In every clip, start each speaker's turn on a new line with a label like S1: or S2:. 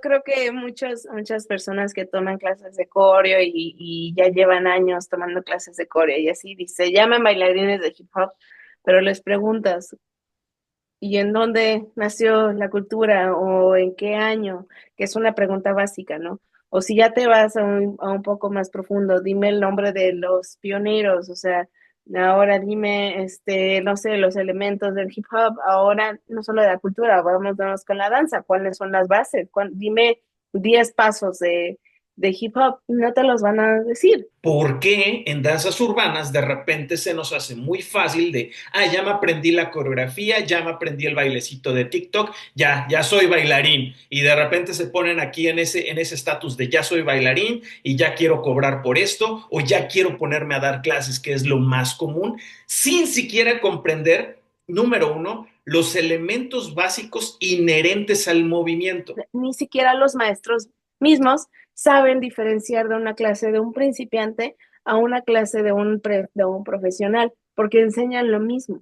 S1: creo que muchas personas que toman clases de coreo y ya llevan años tomando clases de coreo y así, se llaman bailarines de hip hop, pero les preguntas, ¿y en dónde nació la cultura o en qué año? Que es una pregunta básica, ¿no? O si ya te vas a un poco más profundo, dime el nombre de los pioneros, o sea, ahora dime, no sé, los elementos del hip hop, ahora no solo de la cultura, vámonos con la danza, ¿cuáles son las bases? Dime 10 pasos de hip hop, no te los van a decir.
S2: ¿Por qué en danzas urbanas de repente se nos hace muy fácil de, ya me aprendí la coreografía, ya me aprendí el bailecito de TikTok, ya soy bailarín? Y de repente se ponen aquí en ese estatus de ya soy bailarín y ya quiero cobrar por esto o ya quiero ponerme a dar clases, que es lo más común, sin siquiera comprender, número uno, los elementos básicos inherentes al movimiento.
S1: Ni siquiera los maestros mismos saben diferenciar de una clase de un principiante a una clase de un profesional, porque enseñan lo mismo.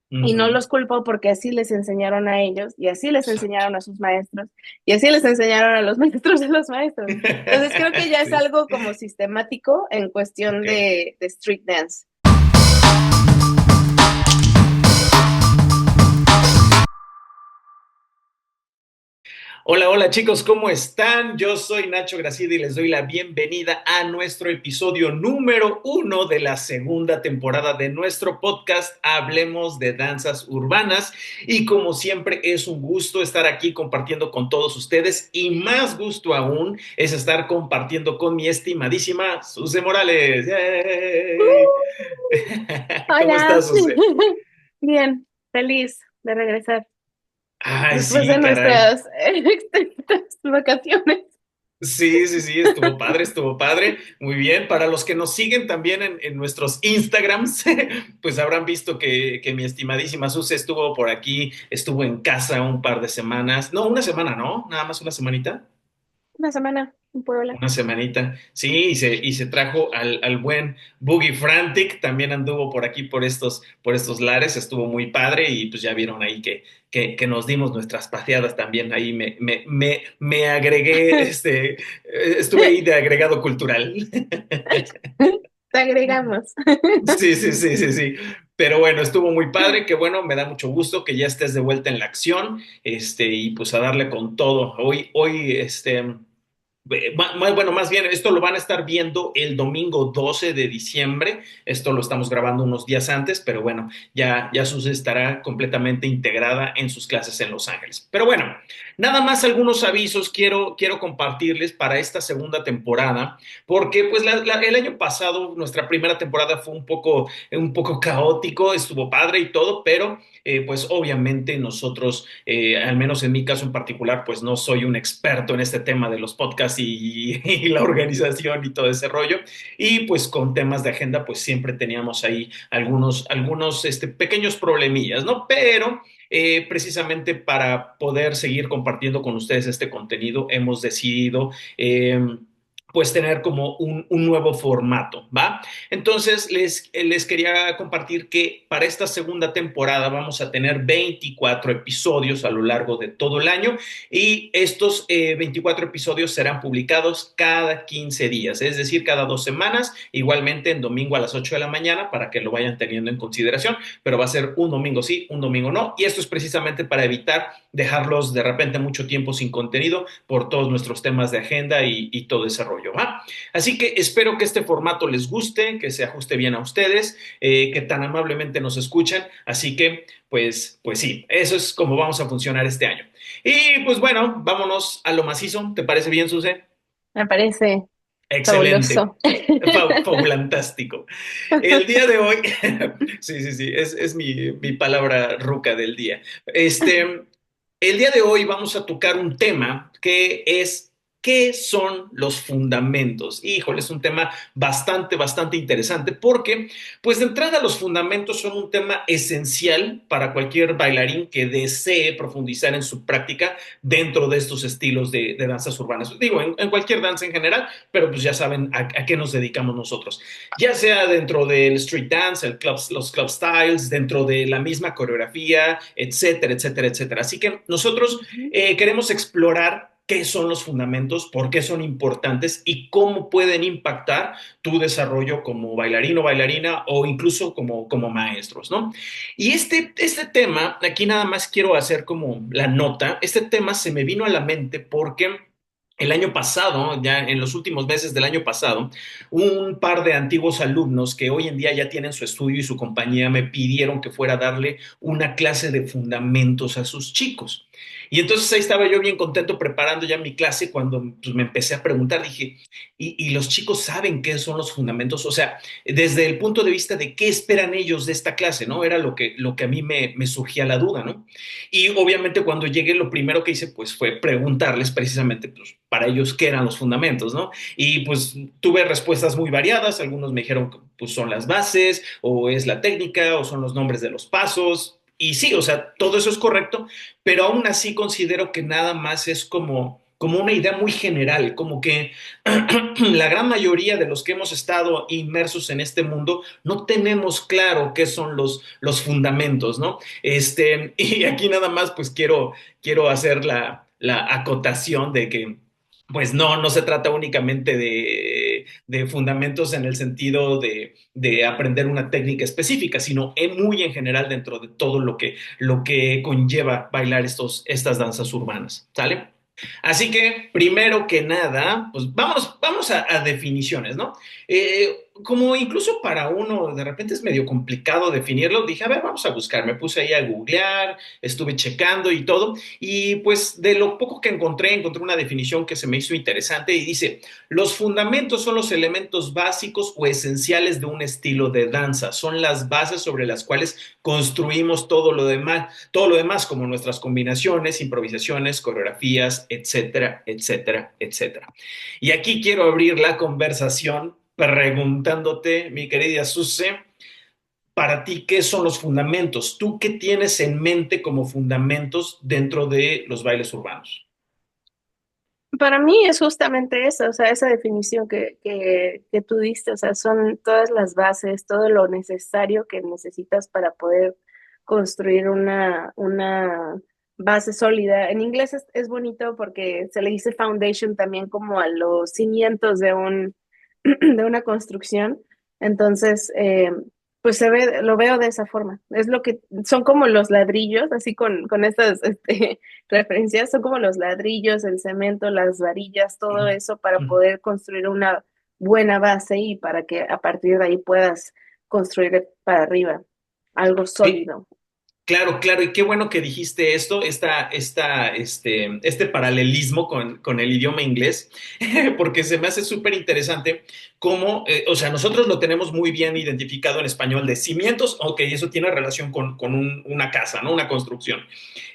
S1: Y no
S2: Ujú.
S1: los culpo porque así les enseñaron a ellos y así les enseñaron a sus maestros y así les enseñaron a los maestros de los maestros. Entonces creo que ya es
S2: Sí,
S1: algo como sistemático en cuestión
S2: ok.
S1: de street dance.
S2: Hola, hola chicos, ¿cómo están? Yo soy Nacho Gracida y les doy la bienvenida a nuestro episodio número 1 de la segunda temporada de nuestro podcast Hablemos de Danzas Urbanas. Y como siempre es un gusto estar aquí compartiendo con todos ustedes y más gusto aún es estar compartiendo con mi estimadísima Suze Morales. ¡Yay! ¿Cómo
S1: Hola,
S2: estás, Suze?
S1: bien, feliz de regresar
S2: Ay,
S1: después de
S2: sí, caray.
S1: nuestras extensas vacaciones.
S2: Sí, sí, sí, estuvo padre, estuvo padre. Muy bien. Para los que nos siguen también en nuestros Instagrams, pues habrán visto que mi estimadísima Suze estuvo por aquí, estuvo en casa un par de semanas. No, una semana, ¿no? Nada más una semanita.
S1: Una semana en Puebla.
S2: Una semanita. Sí, y se trajo al buen Boogie Frantic, también anduvo por aquí, por estos lares, estuvo muy padre y pues ya vieron ahí que nos dimos nuestras paseadas también. Ahí me agregué, estuve ahí de agregado cultural.
S1: Te agregamos.
S2: Sí, sí, sí, sí, sí. Pero bueno, estuvo muy padre, que bueno, me da mucho gusto que ya estés de vuelta en la acción, y pues a darle con todo. Hoy, bueno, más bien, esto lo van a estar viendo el domingo 12 de diciembre. Esto lo estamos grabando unos días antes, pero bueno, ya Suze estará completamente integrada en sus clases en Los Ángeles. Pero bueno, nada más algunos avisos quiero compartirles para esta segunda temporada, porque pues el año pasado, nuestra primera temporada fue un poco caótico, estuvo padre y todo, pero pues obviamente nosotros, al menos en mi caso en particular, pues no soy un experto en este tema de los podcasts y la organización y todo ese rollo. Y pues con temas de agenda, pues siempre teníamos ahí algunos pequeños problemillas, ¿no? Pero precisamente para poder seguir compartiendo con ustedes este contenido, hemos decidido pues tener como un nuevo formato, ¿va? Entonces les quería compartir que para esta segunda temporada vamos a tener 24 episodios a lo largo de todo el año y estos 24 episodios serán publicados cada 15 días, es decir, cada 2 semanas, igualmente en domingo a las 8 de la mañana para que lo vayan teniendo en consideración, pero va a ser un domingo sí, un domingo no, y esto es precisamente para evitar dejarlos de repente mucho tiempo sin contenido por todos nuestros temas de agenda y todo ese rollo, ¿va? Así que espero que este formato les guste, que se ajuste bien a ustedes, que tan amablemente nos escuchan. Así que, pues sí, eso es como vamos a funcionar este año. Y pues bueno, vámonos a lo macizo. ¿Te parece bien, Suce?
S1: Me parece
S2: Excelente.
S1: fabuloso.
S2: Fabulantástico. El día de hoy, sí, sí, sí, es mi palabra ruca del día. El día de hoy vamos a tocar un tema que es ¿qué son los fundamentos? Híjole, es un tema bastante, bastante interesante porque, pues de entrada, los fundamentos son un tema esencial para cualquier bailarín que desee profundizar en su práctica dentro de estos estilos de danzas urbanas. Digo, en cualquier danza en general, pero pues ya saben a qué nos dedicamos nosotros. Ya sea dentro del street dance, los club styles, dentro de la misma coreografía, etcétera, etcétera, etcétera. Así que nosotros
S1: Ujú.
S2: queremos explorar qué son los fundamentos, por qué son importantes y cómo pueden impactar tu desarrollo como bailarín o bailarina o incluso como maestros, ¿no? Y este tema, aquí nada más quiero hacer como la nota, este tema se me vino a la mente porque el año pasado, ya en los últimos meses del año pasado, un par de antiguos alumnos que hoy en día ya tienen su estudio y su compañía me pidieron que fuera a darle una clase de fundamentos a sus chicos. Y entonces ahí estaba yo bien contento preparando ya mi clase cuando pues, me empecé a preguntar, dije, ¿y los chicos saben qué son los fundamentos? O sea, desde el punto de vista de qué esperan ellos de esta clase, ¿no? Era lo que a mí me surgía la duda, ¿no? Y obviamente cuando llegué lo primero que hice pues fue preguntarles precisamente pues para ellos qué eran los fundamentos, ¿no? Y pues tuve respuestas muy variadas, algunos me dijeron que pues son las bases o es la técnica o son los nombres de los pasos. Y sí, o sea, todo eso es correcto, pero aún así considero que nada más es como una idea muy general, como que la gran mayoría de los que hemos estado inmersos en este mundo no tenemos claro qué son los fundamentos, ¿no? Y aquí nada más pues quiero hacer la acotación de que pues no se trata únicamente de fundamentos en el sentido de aprender una técnica específica, sino muy en general dentro de todo lo que conlleva bailar estas danzas urbanas, ¿sale? Así que, primero que nada, pues vamos a definiciones, ¿no? Como incluso para uno de repente es medio complicado definirlo, dije, a ver, vamos a buscar. Me puse ahí a googlear, estuve checando y todo, y pues de lo poco que encontré una definición que se me hizo interesante y dice, los fundamentos son los elementos básicos o esenciales de un estilo de danza, son las bases sobre las cuales construimos todo lo demás como nuestras combinaciones, improvisaciones, coreografías, etcétera, etcétera, etcétera. Y aquí quiero abrir la conversación preguntándote, mi querida Suse, para ti, ¿qué son los fundamentos? ¿Tú qué tienes en mente como fundamentos dentro de los bailes urbanos?
S1: Para mí es justamente eso, o sea, esa definición que tú diste, o sea, son todas las bases, todo lo necesario que necesitas para poder construir una base sólida. En inglés es bonito porque se le dice foundation también como a los cimientos de de una construcción. Entonces, pues lo veo de esa forma. Es lo que son como los ladrillos, así con estas referencias, son como los ladrillos, el cemento, las varillas, todo eso para poder construir una buena base y para que a partir de ahí puedas construir para arriba algo
S2: Sí,
S1: sólido.
S2: claro, claro, y qué bueno que dijiste esto, este paralelismo con el idioma inglés, porque se me hace súper interesante cómo, o sea, nosotros lo tenemos muy bien identificado en español de cimientos, ok, eso tiene relación con una casa, ¿no? Una construcción.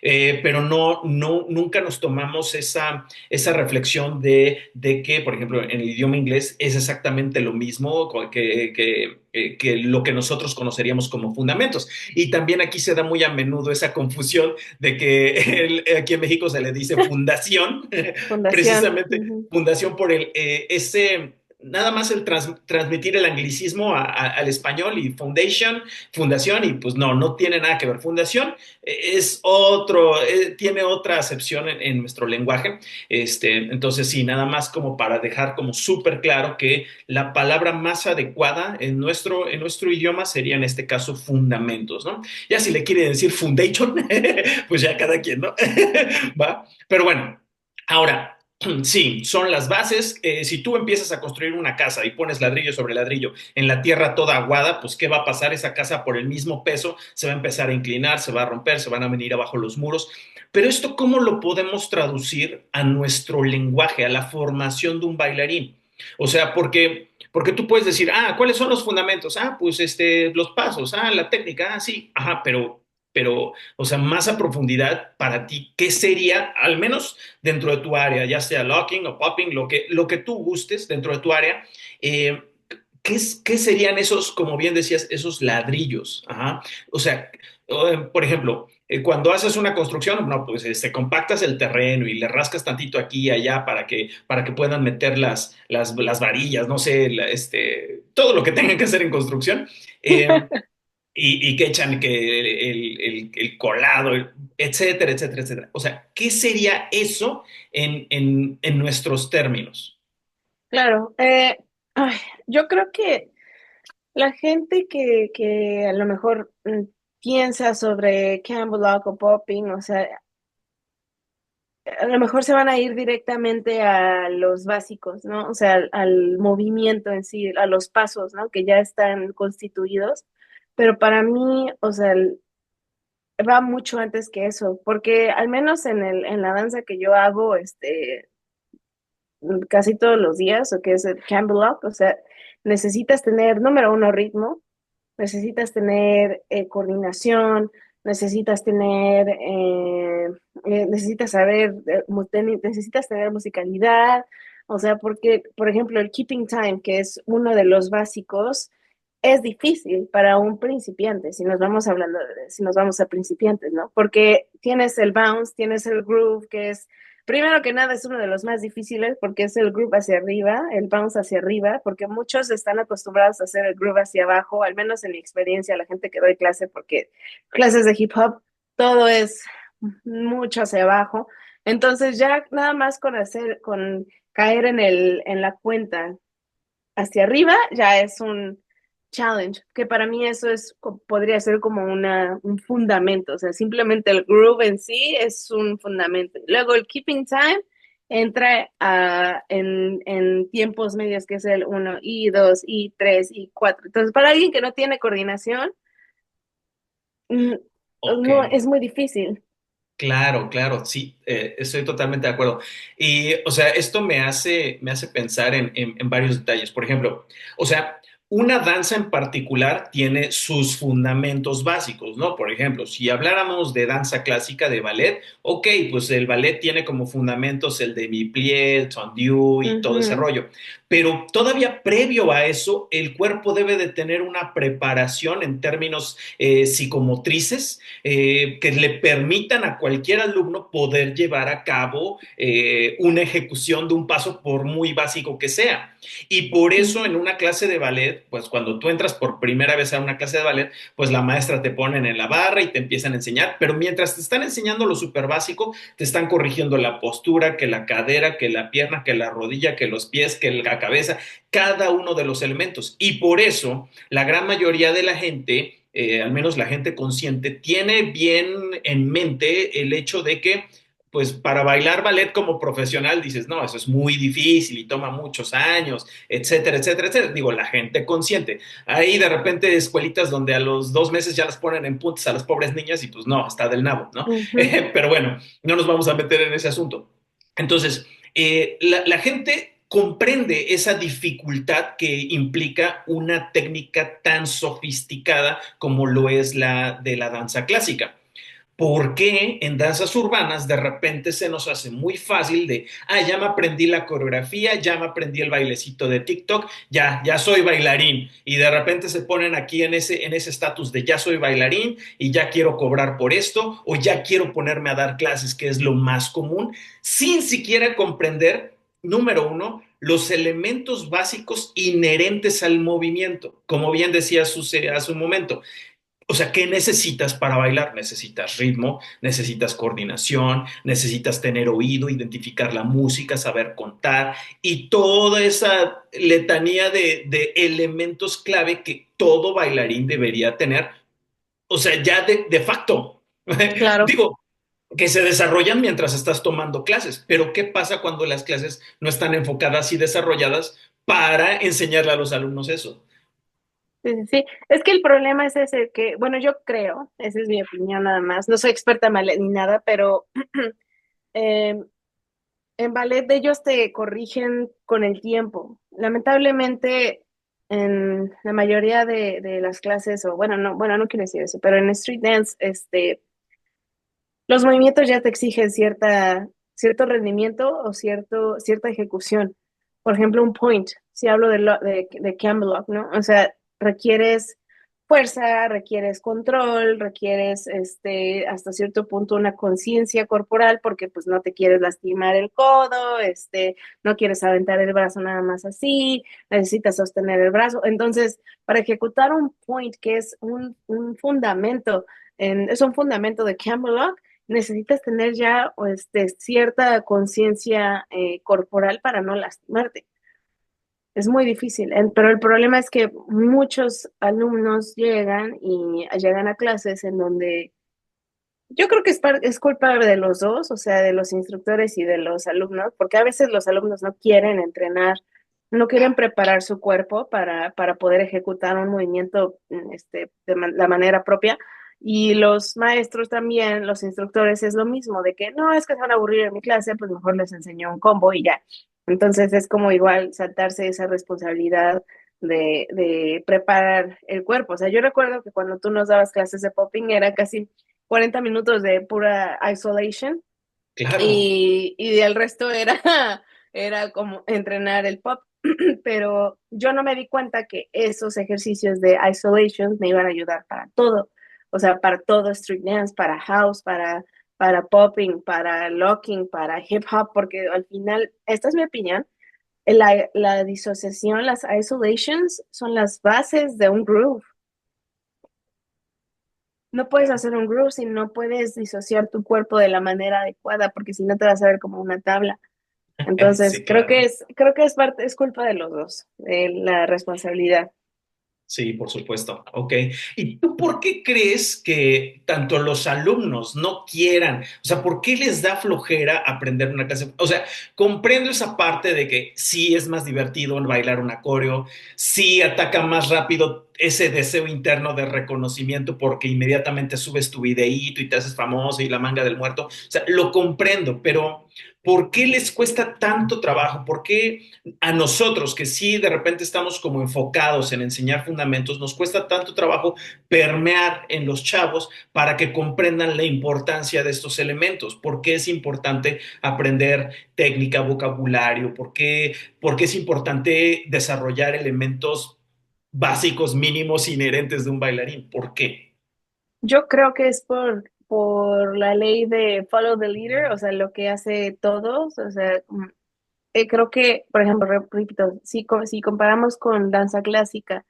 S2: Pero nunca nos tomamos esa reflexión de que, por ejemplo, en el idioma inglés es exactamente lo mismo que lo que nosotros conoceríamos como fundamentos. Y también aquí se da muy a menudo esa confusión de que aquí en México se le dice fundación,
S1: Fundación.
S2: precisamente
S1: Ujú.
S2: fundación por ese nada más el transmitir el anglicismo al español y fundación, y pues no tiene nada que ver. Fundación tiene otra acepción en nuestro lenguaje. Entonces, sí, nada más como para dejar como súper claro que la palabra más adecuada en nuestro idioma sería en este caso fundamentos, ¿no? Ya si le quiere decir foundation, pues ya cada quien, ¿no? ¿Va? Pero bueno, ahora, sí, son las bases. Si tú empiezas a construir una casa y pones ladrillo sobre ladrillo en la tierra toda aguada, pues ¿qué va a pasar? Esa casa por el mismo peso se va a empezar a inclinar, se va a romper, se van a venir abajo los muros. Pero esto, ¿cómo lo podemos traducir a nuestro lenguaje, a la formación de un bailarín? O sea, porque tú puedes decir, ¿cuáles son los fundamentos? Pues los pasos, la técnica, sí, ajá, pero, o sea, más a profundidad para ti, ¿qué sería, al menos dentro de tu área, ya sea locking o popping, lo que tú gustes dentro de tu área? eh, ¿Qué serían esos, como bien decías, esos ladrillos? Ajá. O sea, por ejemplo, cuando haces una construcción, no, pues compactas el terreno y le rascas tantito aquí y allá para que puedan meter las varillas, no sé, todo lo que tengan que hacer en construcción. Eh, y que echan que el colado, etcétera, etcétera, etcétera. O sea, ¿qué sería eso en nuestros términos?
S1: Claro, ay, yo creo que la gente que a lo mejor piensa sobre Campbell o popping, o sea, a lo mejor se van a ir directamente a los básicos, ¿no? O sea, al movimiento en sí, a los pasos, ¿no? Que ya están constituidos. Pero para mí, o sea, va mucho antes que eso, porque al menos en la danza que yo hago, casi todos los días, o que es el Campbell Lock, o sea, necesitas tener, número uno, ritmo, necesitas tener coordinación, necesitas tener, necesitas saber, necesitas tener musicalidad, o sea, porque, por ejemplo, el keeping time, que es uno de los básicos, es difícil para un principiante, si nos vamos hablando si nos vamos a principiantes, ¿no? Porque tienes el bounce, tienes el groove, que es primero que nada es uno de los más difíciles porque es el groove hacia arriba, el bounce hacia arriba, porque muchos están acostumbrados a hacer el groove hacia abajo, al menos en mi experiencia, la gente que doy clase, porque clases de hip hop, todo es mucho hacia abajo. Entonces ya nada más con caer en la cuenta hacia arriba ya es un challenge, que para mí eso podría ser como un fundamento, o sea, simplemente el groove en sí es un fundamento. Luego el keeping time entra en tiempos medios, que es el uno y 2 y 3 y 4. Entonces, para alguien que no tiene coordinación, mm,
S2: Ok.
S1: no, es muy difícil.
S2: Claro, claro, sí, estoy totalmente de acuerdo. Y, o sea, esto me hace pensar en varios detalles. Por ejemplo, o sea, una danza en particular tiene sus fundamentos básicos, ¿no? Por ejemplo, si habláramos de danza clásica, de ballet, ok, pues el ballet tiene como fundamentos el demi-plié, el tendu y todo ese
S1: Ujú,
S2: rollo. Pero todavía previo a eso, el cuerpo debe de tener una preparación en términos psicomotrices que le permitan a cualquier alumno poder llevar a cabo una ejecución de un paso por muy básico que sea. Y por eso
S1: ujú,
S2: en una clase de ballet, pues cuando tú entras por primera vez a una clase de ballet, pues la maestra te ponen en la barra y te empiezan a enseñar, pero mientras te están enseñando lo súper básico, te están corrigiendo la postura, que la cadera, que la pierna, que la rodilla, que los pies, que la cabeza, cada uno de los elementos. Y por eso la gran mayoría de la gente al menos la gente consciente, tiene bien en mente el hecho de que, pues para bailar ballet como profesional dices, no, eso es muy difícil y toma muchos años, etcétera, etcétera, etcétera. Digo, la gente consciente. Hay de repente escuelitas donde a los 2 meses ya las ponen en puntas a las pobres niñas y pues no, está del nabo, ¿no?
S1: ujú.
S2: Pero bueno, no nos vamos a meter en ese asunto. Entonces, la gente comprende esa dificultad que implica una técnica tan sofisticada como lo es la de la danza clásica. ¿Por qué en danzas urbanas de repente se nos hace muy fácil de, ya me aprendí la coreografía, ya me aprendí el bailecito de TikTok, ya soy bailarín? Y de repente se ponen aquí en ese estatus de ya soy bailarín y ya quiero cobrar por esto o ya quiero ponerme a dar clases, que es lo más común, sin siquiera comprender, número uno, los elementos básicos inherentes al movimiento. Como bien decía Suce hace un momento, o sea, ¿qué necesitas para bailar? Necesitas ritmo, necesitas coordinación, necesitas tener oído, identificar la música, saber contar y toda esa letanía de elementos clave que todo bailarín debería tener. O sea, ya de facto.
S1: Claro.
S2: Digo, que se desarrollan mientras estás tomando clases, pero ¿qué pasa cuando las clases no están enfocadas y desarrolladas para enseñarle a los alumnos eso?
S1: Sí, sí, sí. Es que el problema es ese que, bueno, yo creo, esa es mi opinión nada más, no soy experta en ballet ni nada, pero eh, en ballet ellos te corrigen con el tiempo. Lamentablemente, en la mayoría de las clases, o bueno, no quiero decir eso, pero en street dance, los movimientos ya te exigen cierto rendimiento o cierta ejecución. Por ejemplo, un point, si hablo de Campbell Lock, ¿no? O sea, requieres fuerza, requieres control, requieres hasta cierto punto una conciencia corporal porque pues no te quieres lastimar el codo, no quieres aventar el brazo nada más así, necesitas sostener el brazo. Entonces, para ejecutar un point que es un fundamento, es un fundamento de Camel Lock, necesitas tener ya cierta conciencia corporal para no lastimarte. Es muy difícil, pero el problema es que muchos alumnos llegan a clases en donde yo creo que es culpa de los dos, o sea, de los instructores y de los alumnos, porque a veces los alumnos no quieren entrenar, no quieren preparar su cuerpo para poder ejecutar un movimiento la manera propia. Y los maestros también, los instructores, es lo mismo, de que no, es que se van a aburrir en mi clase, pues mejor les enseño un combo y ya. Entonces es como igual saltarse esa responsabilidad de preparar el cuerpo. O sea, yo recuerdo que cuando tú nos dabas clases de popping era casi 40 minutos de pura isolation
S2: Claro.
S1: y el resto era como entrenar el pop, pero yo no me di cuenta que esos ejercicios de isolation me iban a ayudar para todo, o sea, para todo street dance, para house, para popping, para locking, para hip hop, porque al final, esta es mi opinión, la disociación, las isolations son las bases de un groove. No puedes hacer un groove si no puedes disociar tu cuerpo de la manera adecuada, porque si no te vas a ver como una tabla. Entonces,
S2: Sí, claro.
S1: creo que es culpa de los dos, de la responsabilidad.
S2: Sí, por supuesto. Ok. ¿Y tú por qué crees que tanto los alumnos no quieran? O sea, ¿por qué les da flojera aprender una clase? O sea, comprendo esa parte de que sí es más divertido el bailar un coreo, sí ataca más rápido ese deseo interno de reconocimiento porque inmediatamente subes tu videíto y te haces famoso y la manga del muerto. O sea, lo comprendo, pero ¿por qué les cuesta tanto trabajo? ¿Por qué a nosotros que sí de repente estamos como enfocados en enseñar fundamentos, nos cuesta tanto trabajo permear en los chavos para que comprendan la importancia de estos elementos? ¿Por qué es importante aprender técnica, vocabulario? ¿Por qué es importante desarrollar elementos básicos, mínimos, inherentes de un bailarín? ¿Por qué?
S1: Yo creo que es por la ley de follow the leader, o sea, lo que hace todos, o sea, creo que, por ejemplo, repito, si comparamos con danza clásica,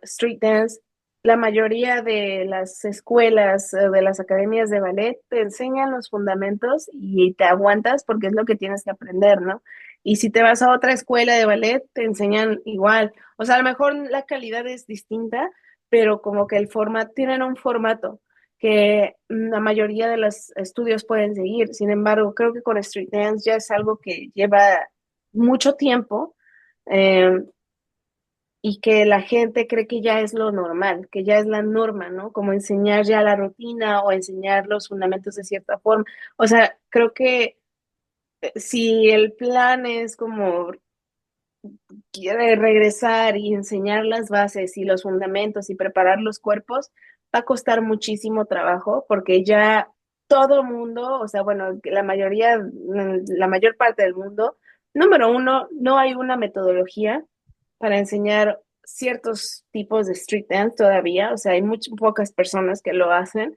S1: street dance, la mayoría de las escuelas, de las academias de ballet, te enseñan los fundamentos y te aguantas porque es lo que tienes que aprender, ¿no? Y si te vas a otra escuela de ballet, te enseñan igual. O sea, a lo mejor la calidad es distinta, pero como que tienen un formato que la mayoría de los estudios pueden seguir. Sin embargo, creo que con street dance ya es algo que lleva mucho tiempo. eh, y que la gente cree que ya es lo normal, que ya es la norma, ¿no? Como enseñar ya la rutina o enseñar los fundamentos de cierta forma. O sea, creo que si el plan es como quiere regresar y enseñar las bases y los fundamentos y preparar los cuerpos, va a costar muchísimo trabajo porque ya todo mundo, o sea, bueno, la mayor parte del mundo, número uno, no hay una metodología para enseñar ciertos tipos de street dance todavía, o sea, hay muy pocas personas que lo hacen.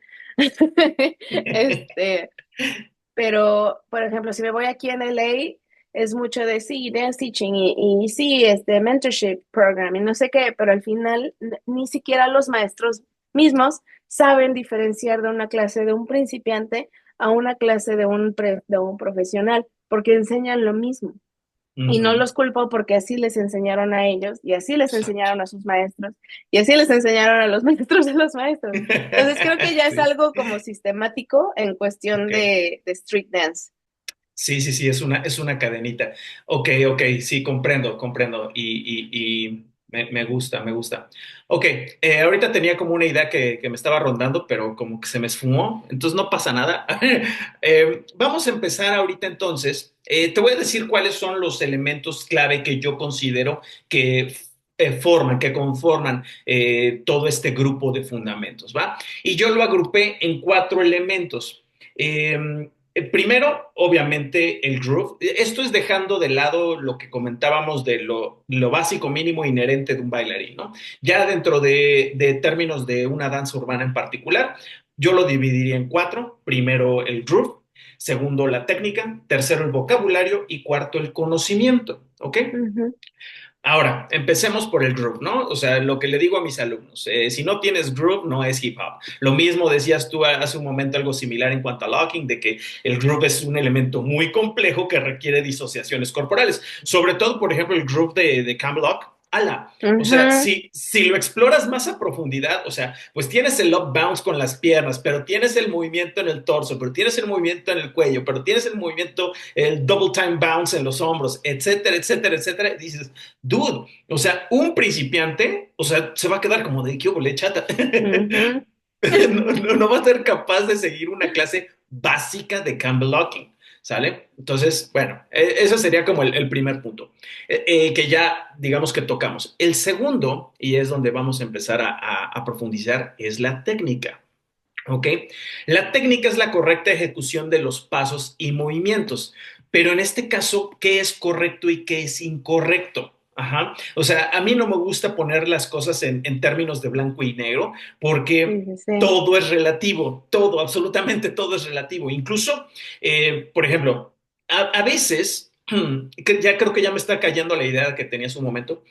S1: Este, pero, por ejemplo, si me voy aquí en LA, es mucho de sí, dance teaching y sí, mentorship program y no sé qué, pero al final ni siquiera los maestros mismos saben diferenciar de una clase de un principiante a una clase de un profesional, porque enseñan lo mismo.
S2: Uh
S1: Y no
S2: -huh.
S1: los culpo porque así les enseñaron a ellos y así les
S2: Exacto.
S1: enseñaron a sus maestros y así les enseñaron a los maestros de los maestros. Entonces creo que ya es
S2: Sí,
S1: algo como sistemático en cuestión
S2: ok.
S1: de street dance.
S2: Sí, sí, sí, es una cadenita. Ok, ok, sí, comprendo, comprendo. Y me gusta, me gusta. Ok, ahorita tenía como una idea que me estaba rondando, pero como que se me esfumó, entonces no pasa nada. Vamos a empezar ahorita entonces. Te voy a decir cuáles son los elementos clave que yo considero que que conforman todo este grupo de fundamentos, ¿va? Y yo lo agrupé en cuatro elementos. Primero, obviamente, el groove. Esto es dejando de lado lo que comentábamos de lo básico mínimo inherente de un bailarín, ¿no? Ya dentro de términos de una danza urbana en particular, yo lo dividiría en cuatro. Primero, el groove. Segundo, la técnica. Tercero, el vocabulario. Y cuarto, el conocimiento, ¿ok?
S1: Ujú,
S2: Ahora, empecemos por el groove, ¿no? O sea, lo que le digo a mis alumnos, si no tienes groove, no es hip hop. Lo mismo decías tú hace un momento algo similar en cuanto a locking, de que el groove es un elemento muy complejo que requiere disociaciones corporales. Sobre todo, por ejemplo, el groove de Cam Lock. ¡Hala! O sea,
S1: ujú,
S2: si lo exploras más a profundidad, o sea, pues tienes el up bounce con las piernas, pero tienes el movimiento en el torso, pero tienes el movimiento en el cuello, pero tienes el movimiento, el double time bounce en los hombros, etcétera, etcétera, etcétera. Y dices, dude, o sea, un principiante, o sea, se va a quedar como de qué obole, chata.
S1: ujú.
S2: No va a ser capaz de seguir una clase básica de Campbell Locking, ¿sale? Entonces, bueno, eso sería como el primer punto, que ya digamos que tocamos. El segundo, y es donde vamos a empezar a profundizar, es la técnica. ¿Ok? La técnica es la correcta ejecución de los pasos y movimientos, pero en este caso, ¿qué es correcto y qué es incorrecto? Ajá. O sea, a mí no me gusta poner las cosas en términos de blanco y negro
S1: Sí,
S2: porque
S1: sí, sí.
S2: todo es relativo, todo, absolutamente todo es relativo. Incluso, por ejemplo, a veces, que ya creo que ya me está cayendo la idea que tenía hace un momento,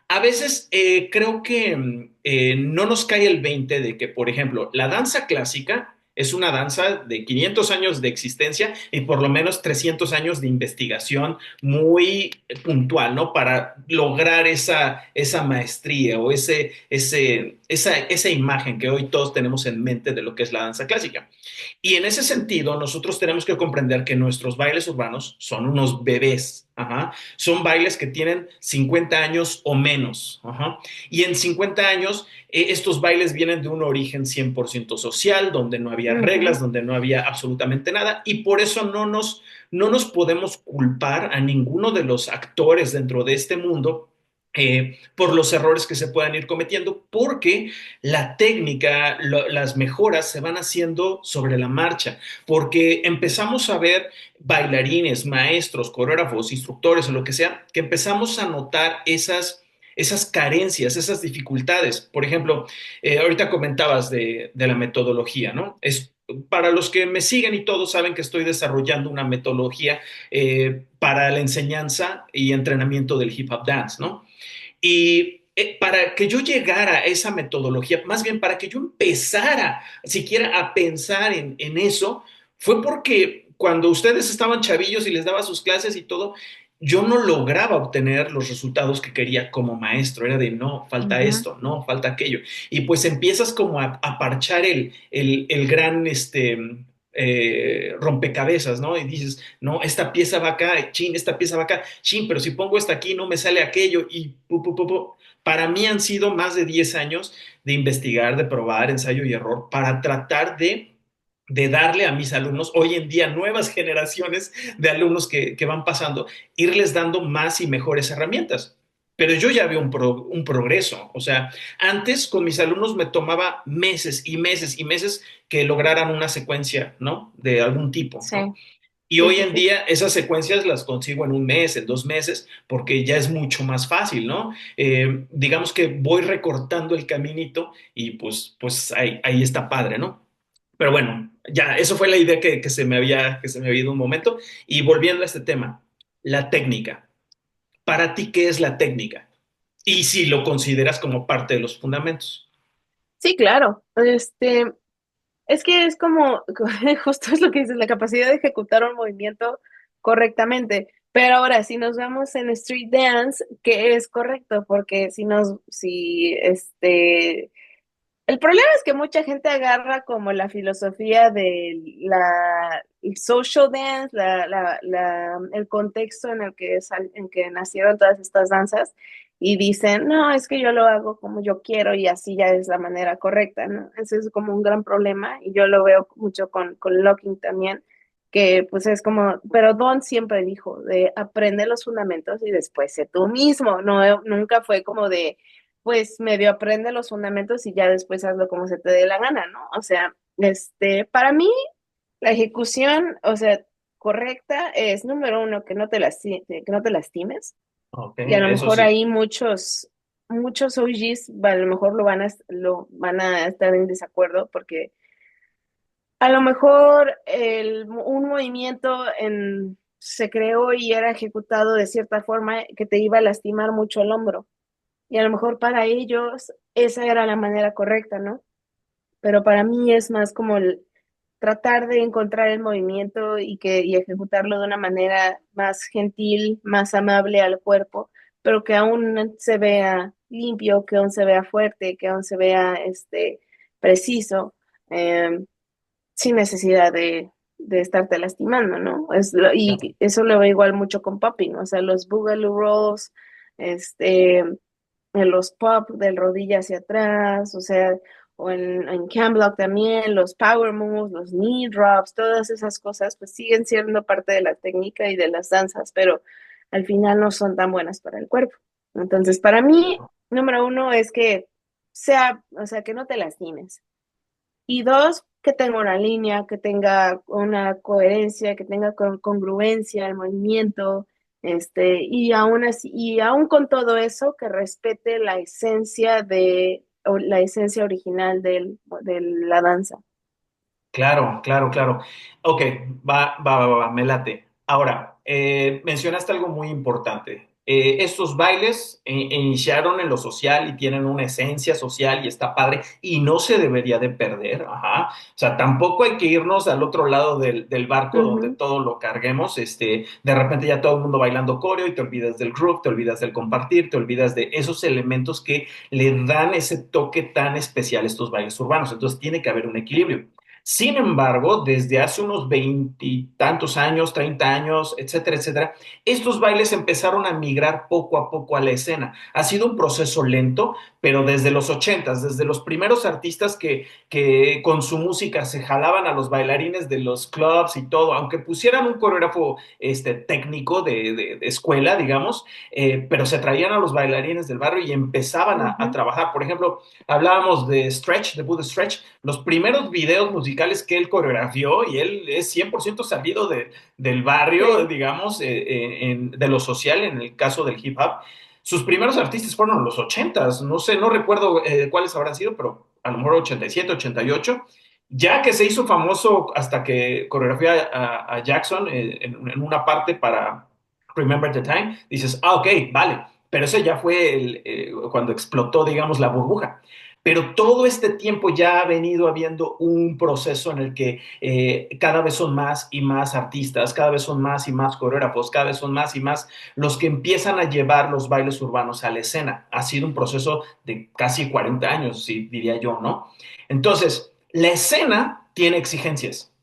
S2: a veces creo que no nos cae el 20 de que, por ejemplo, la danza clásica es una danza de 500 años de existencia y por lo menos 300 años de investigación muy puntual, ¿no? Para lograr esa maestría o esa imagen que hoy todos tenemos en mente de lo que es la danza clásica. Y en ese sentido, nosotros tenemos que comprender que nuestros bailes urbanos son unos bebés. Ajá. Son bailes que tienen 50 años o menos. Ajá. Y en 50 años, estos bailes vienen de un origen 100% social, donde no había reglas,
S1: Ujú,
S2: donde no había absolutamente nada. Y por eso no nos podemos culpar a ninguno de los actores dentro de este mundo por los errores que se puedan ir cometiendo, porque la técnica, las mejoras se van haciendo sobre la marcha, porque empezamos a ver bailarines, maestros, coreógrafos, instructores o lo que sea, que empezamos a notar esas carencias, esas dificultades. Por ejemplo, ahorita comentabas de la metodología, ¿no? Para los que me siguen y todos saben que estoy desarrollando una metodología para la enseñanza y entrenamiento del hip hop dance, ¿no? Y para que yo llegara a esa metodología, más bien para que yo empezara siquiera a pensar en eso, fue porque cuando ustedes estaban chavillos y les daba sus clases y todo, yo no lograba obtener los resultados que quería como maestro. Era de, no, falta
S1: ujú.
S2: esto, no, falta aquello. Y pues empiezas como a parchar el gran, rompecabezas, ¿no? Y dices, no, esta pieza va acá, chin, esta pieza va acá, chin, pero si pongo esta aquí no me sale aquello y para mí han sido más de 10 años de investigar, de probar, ensayo y error para tratar de darle a mis alumnos, hoy en día nuevas generaciones de alumnos que van pasando, irles dando más y mejores herramientas. Pero yo ya veo un progreso. O sea, antes con mis alumnos me tomaba meses y meses y meses que lograran una secuencia, ¿no? De algún tipo,
S1: Sí,
S2: ¿no? Y
S1: sí,
S2: hoy
S1: sí,
S2: en
S1: sí.
S2: día esas secuencias las consigo en un mes, en 2 meses, porque ya es mucho más fácil, ¿no? Digamos que voy recortando el caminito y pues ahí está padre, ¿no? Pero bueno, ya, eso fue la idea que se me había ido un momento. Y volviendo a este tema, la técnica. Para ti, ¿qué es la técnica? Y si lo consideras como parte de los fundamentos.
S1: Sí, claro. Es que es como, justo es lo que dices, la capacidad de ejecutar un movimiento correctamente. Pero ahora, si nos vemos en street dance, ¿qué es correcto? Porque el problema es que mucha gente agarra como la filosofía de el social dance, el contexto en el en que nacieron todas estas danzas y dicen, no, es que yo lo hago como yo quiero y así ya es la manera correcta, ¿no? Ese es como un gran problema y yo lo veo mucho con locking también, que pues es como, pero Don siempre dijo de aprende los fundamentos y después sé tú mismo, no, nunca fue como de pues medio aprende los fundamentos y ya después hazlo como se te dé la gana, ¿no? O sea, para mí La ejecución, o sea, correcta es número uno, que no te lastimes.
S2: Ok,
S1: Y a lo
S2: eso
S1: mejor
S2: sí.
S1: ahí muchos OGs a lo mejor lo van a estar en desacuerdo porque a lo mejor un movimiento se creó y era ejecutado de cierta forma que te iba a lastimar mucho el hombro. Y a lo mejor para ellos esa era la manera correcta, ¿no? Pero para mí es más como tratar de encontrar el movimiento y ejecutarlo de una manera más gentil, más amable al cuerpo, pero que aún se vea limpio, que aún se vea fuerte, que aún se vea preciso, eh, sin necesidad de estarte lastimando, ¿no? Y eso lo veo igual mucho con popping, o sea, los boogaloo rolls, este, en los pop del rodilla hacia atrás, o sea, o en cam block también, los power moves, los knee drops, todas esas cosas, pues siguen siendo parte de la técnica y de las danzas, pero al final no son tan buenas para el cuerpo. Entonces, para mí, número uno es que o sea, que no te lastimes. Y dos, que tenga una línea, que tenga una coherencia, que tenga congruencia el movimiento, y aún así, y aún con todo eso, que respete la esencia o la esencia original de la danza.
S2: Claro, claro, claro. Ok, me late. Ahora, mencionaste algo muy importante. Estos bailes iniciaron en lo social y tienen una esencia social y está padre y no se debería de perder. Ajá. O sea, tampoco hay que irnos al otro lado del barco donde
S1: Ujú,
S2: todo lo carguemos. De repente ya todo el mundo bailando coreo y te olvidas del group, te olvidas del compartir, te olvidas de esos elementos que le dan ese toque tan especial a estos bailes urbanos. Entonces tiene que haber un equilibrio. Sin embargo, desde hace unos veintitantos años, 30 años, etcétera, etcétera, estos bailes empezaron a migrar poco a poco a la escena. Ha sido un proceso lento, pero desde los ochentas, desde los primeros artistas que con su música se jalaban a los bailarines de los clubs y todo, aunque pusieran un coreógrafo técnico de escuela, digamos, pero se traían a los bailarines del barrio y empezaban a
S1: ujú,
S2: trabajar. Por ejemplo, hablábamos de Stretch, de Buddha Stretch, los primeros videos musicales que él coreografió, y él es 100% salido del barrio,
S1: sí,
S2: digamos, de lo social, en el caso del hip hop. Sus primeros artistas fueron los ochentas, no sé, no recuerdo cuáles habrán sido, pero a lo mejor 87, 88. Ya que se hizo famoso hasta que coreografió a Jackson en una parte para Remember the Time, dices, ah, ok, vale, pero ese ya fue cuando explotó, digamos, la burbuja. Pero todo este tiempo ya ha venido habiendo un proceso en el que cada vez son más y más artistas, cada vez son más y más coreógrafos, cada vez son más y más los que empiezan a llevar los bailes urbanos a la escena. Ha sido un proceso de casi 40 años, sí, diría yo, ¿no? Entonces, la escena tiene exigencias.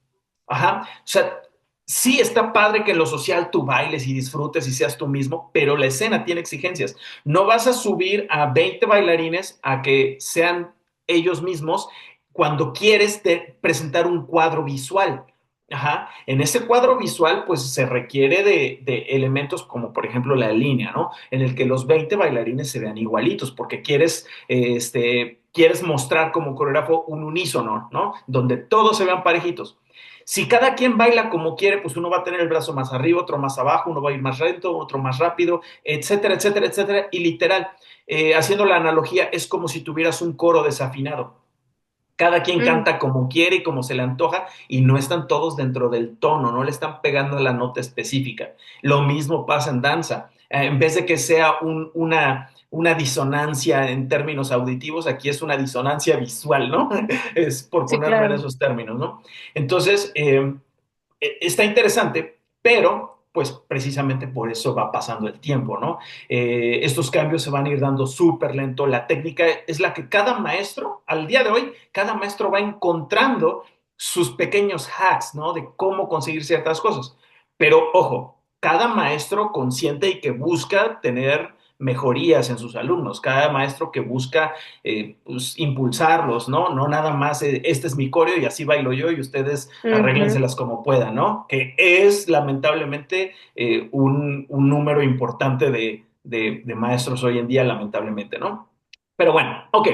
S2: Ajá. O sea, sí está padre que en lo social tú bailes y disfrutes y seas tú mismo, pero la escena tiene exigencias. No vas a subir a 20 bailarines a que sean ellos mismos cuando quieres presentar un cuadro visual. Ajá. En ese cuadro visual, pues se requiere de elementos como, por ejemplo, la línea, ¿no? En el que los 20 bailarines se vean igualitos, porque quieres mostrar como coreógrafo un unísono, ¿no? Donde todos se vean parejitos. Si cada quien baila como quiere, pues uno va a tener el brazo más arriba, otro más abajo, uno va a ir más lento, otro más rápido, etcétera, etcétera, etcétera. Y literal, haciendo la analogía, es como si tuvieras un coro desafinado. Cada quien
S1: mm,
S2: canta como quiere y como se le antoja y no están todos dentro del tono, no le están pegando a la nota específica. Lo mismo pasa en danza. En vez de que sea una disonancia en términos auditivos, aquí es una disonancia visual, ¿no? Es por
S1: sí,
S2: ponerlo en
S1: claro.
S2: esos términos, ¿no? Entonces, está interesante, pero pues precisamente por eso va pasando el tiempo, ¿no? Estos cambios se van a ir dando súper lento. La técnica es la que cada maestro, al día de hoy, cada maestro va encontrando sus pequeños hacks, ¿no? De cómo conseguir ciertas cosas. Pero ojo, cada maestro consciente y que busca tener mejorías en sus alumnos, cada maestro que busca pues, impulsarlos, ¿no? No nada más, este es mi coreo y así bailo yo y ustedes
S1: Ujú.
S2: arréglenselas como puedan, ¿no? Que es lamentablemente un número importante de maestros hoy en día, lamentablemente, ¿no? Pero bueno, ok.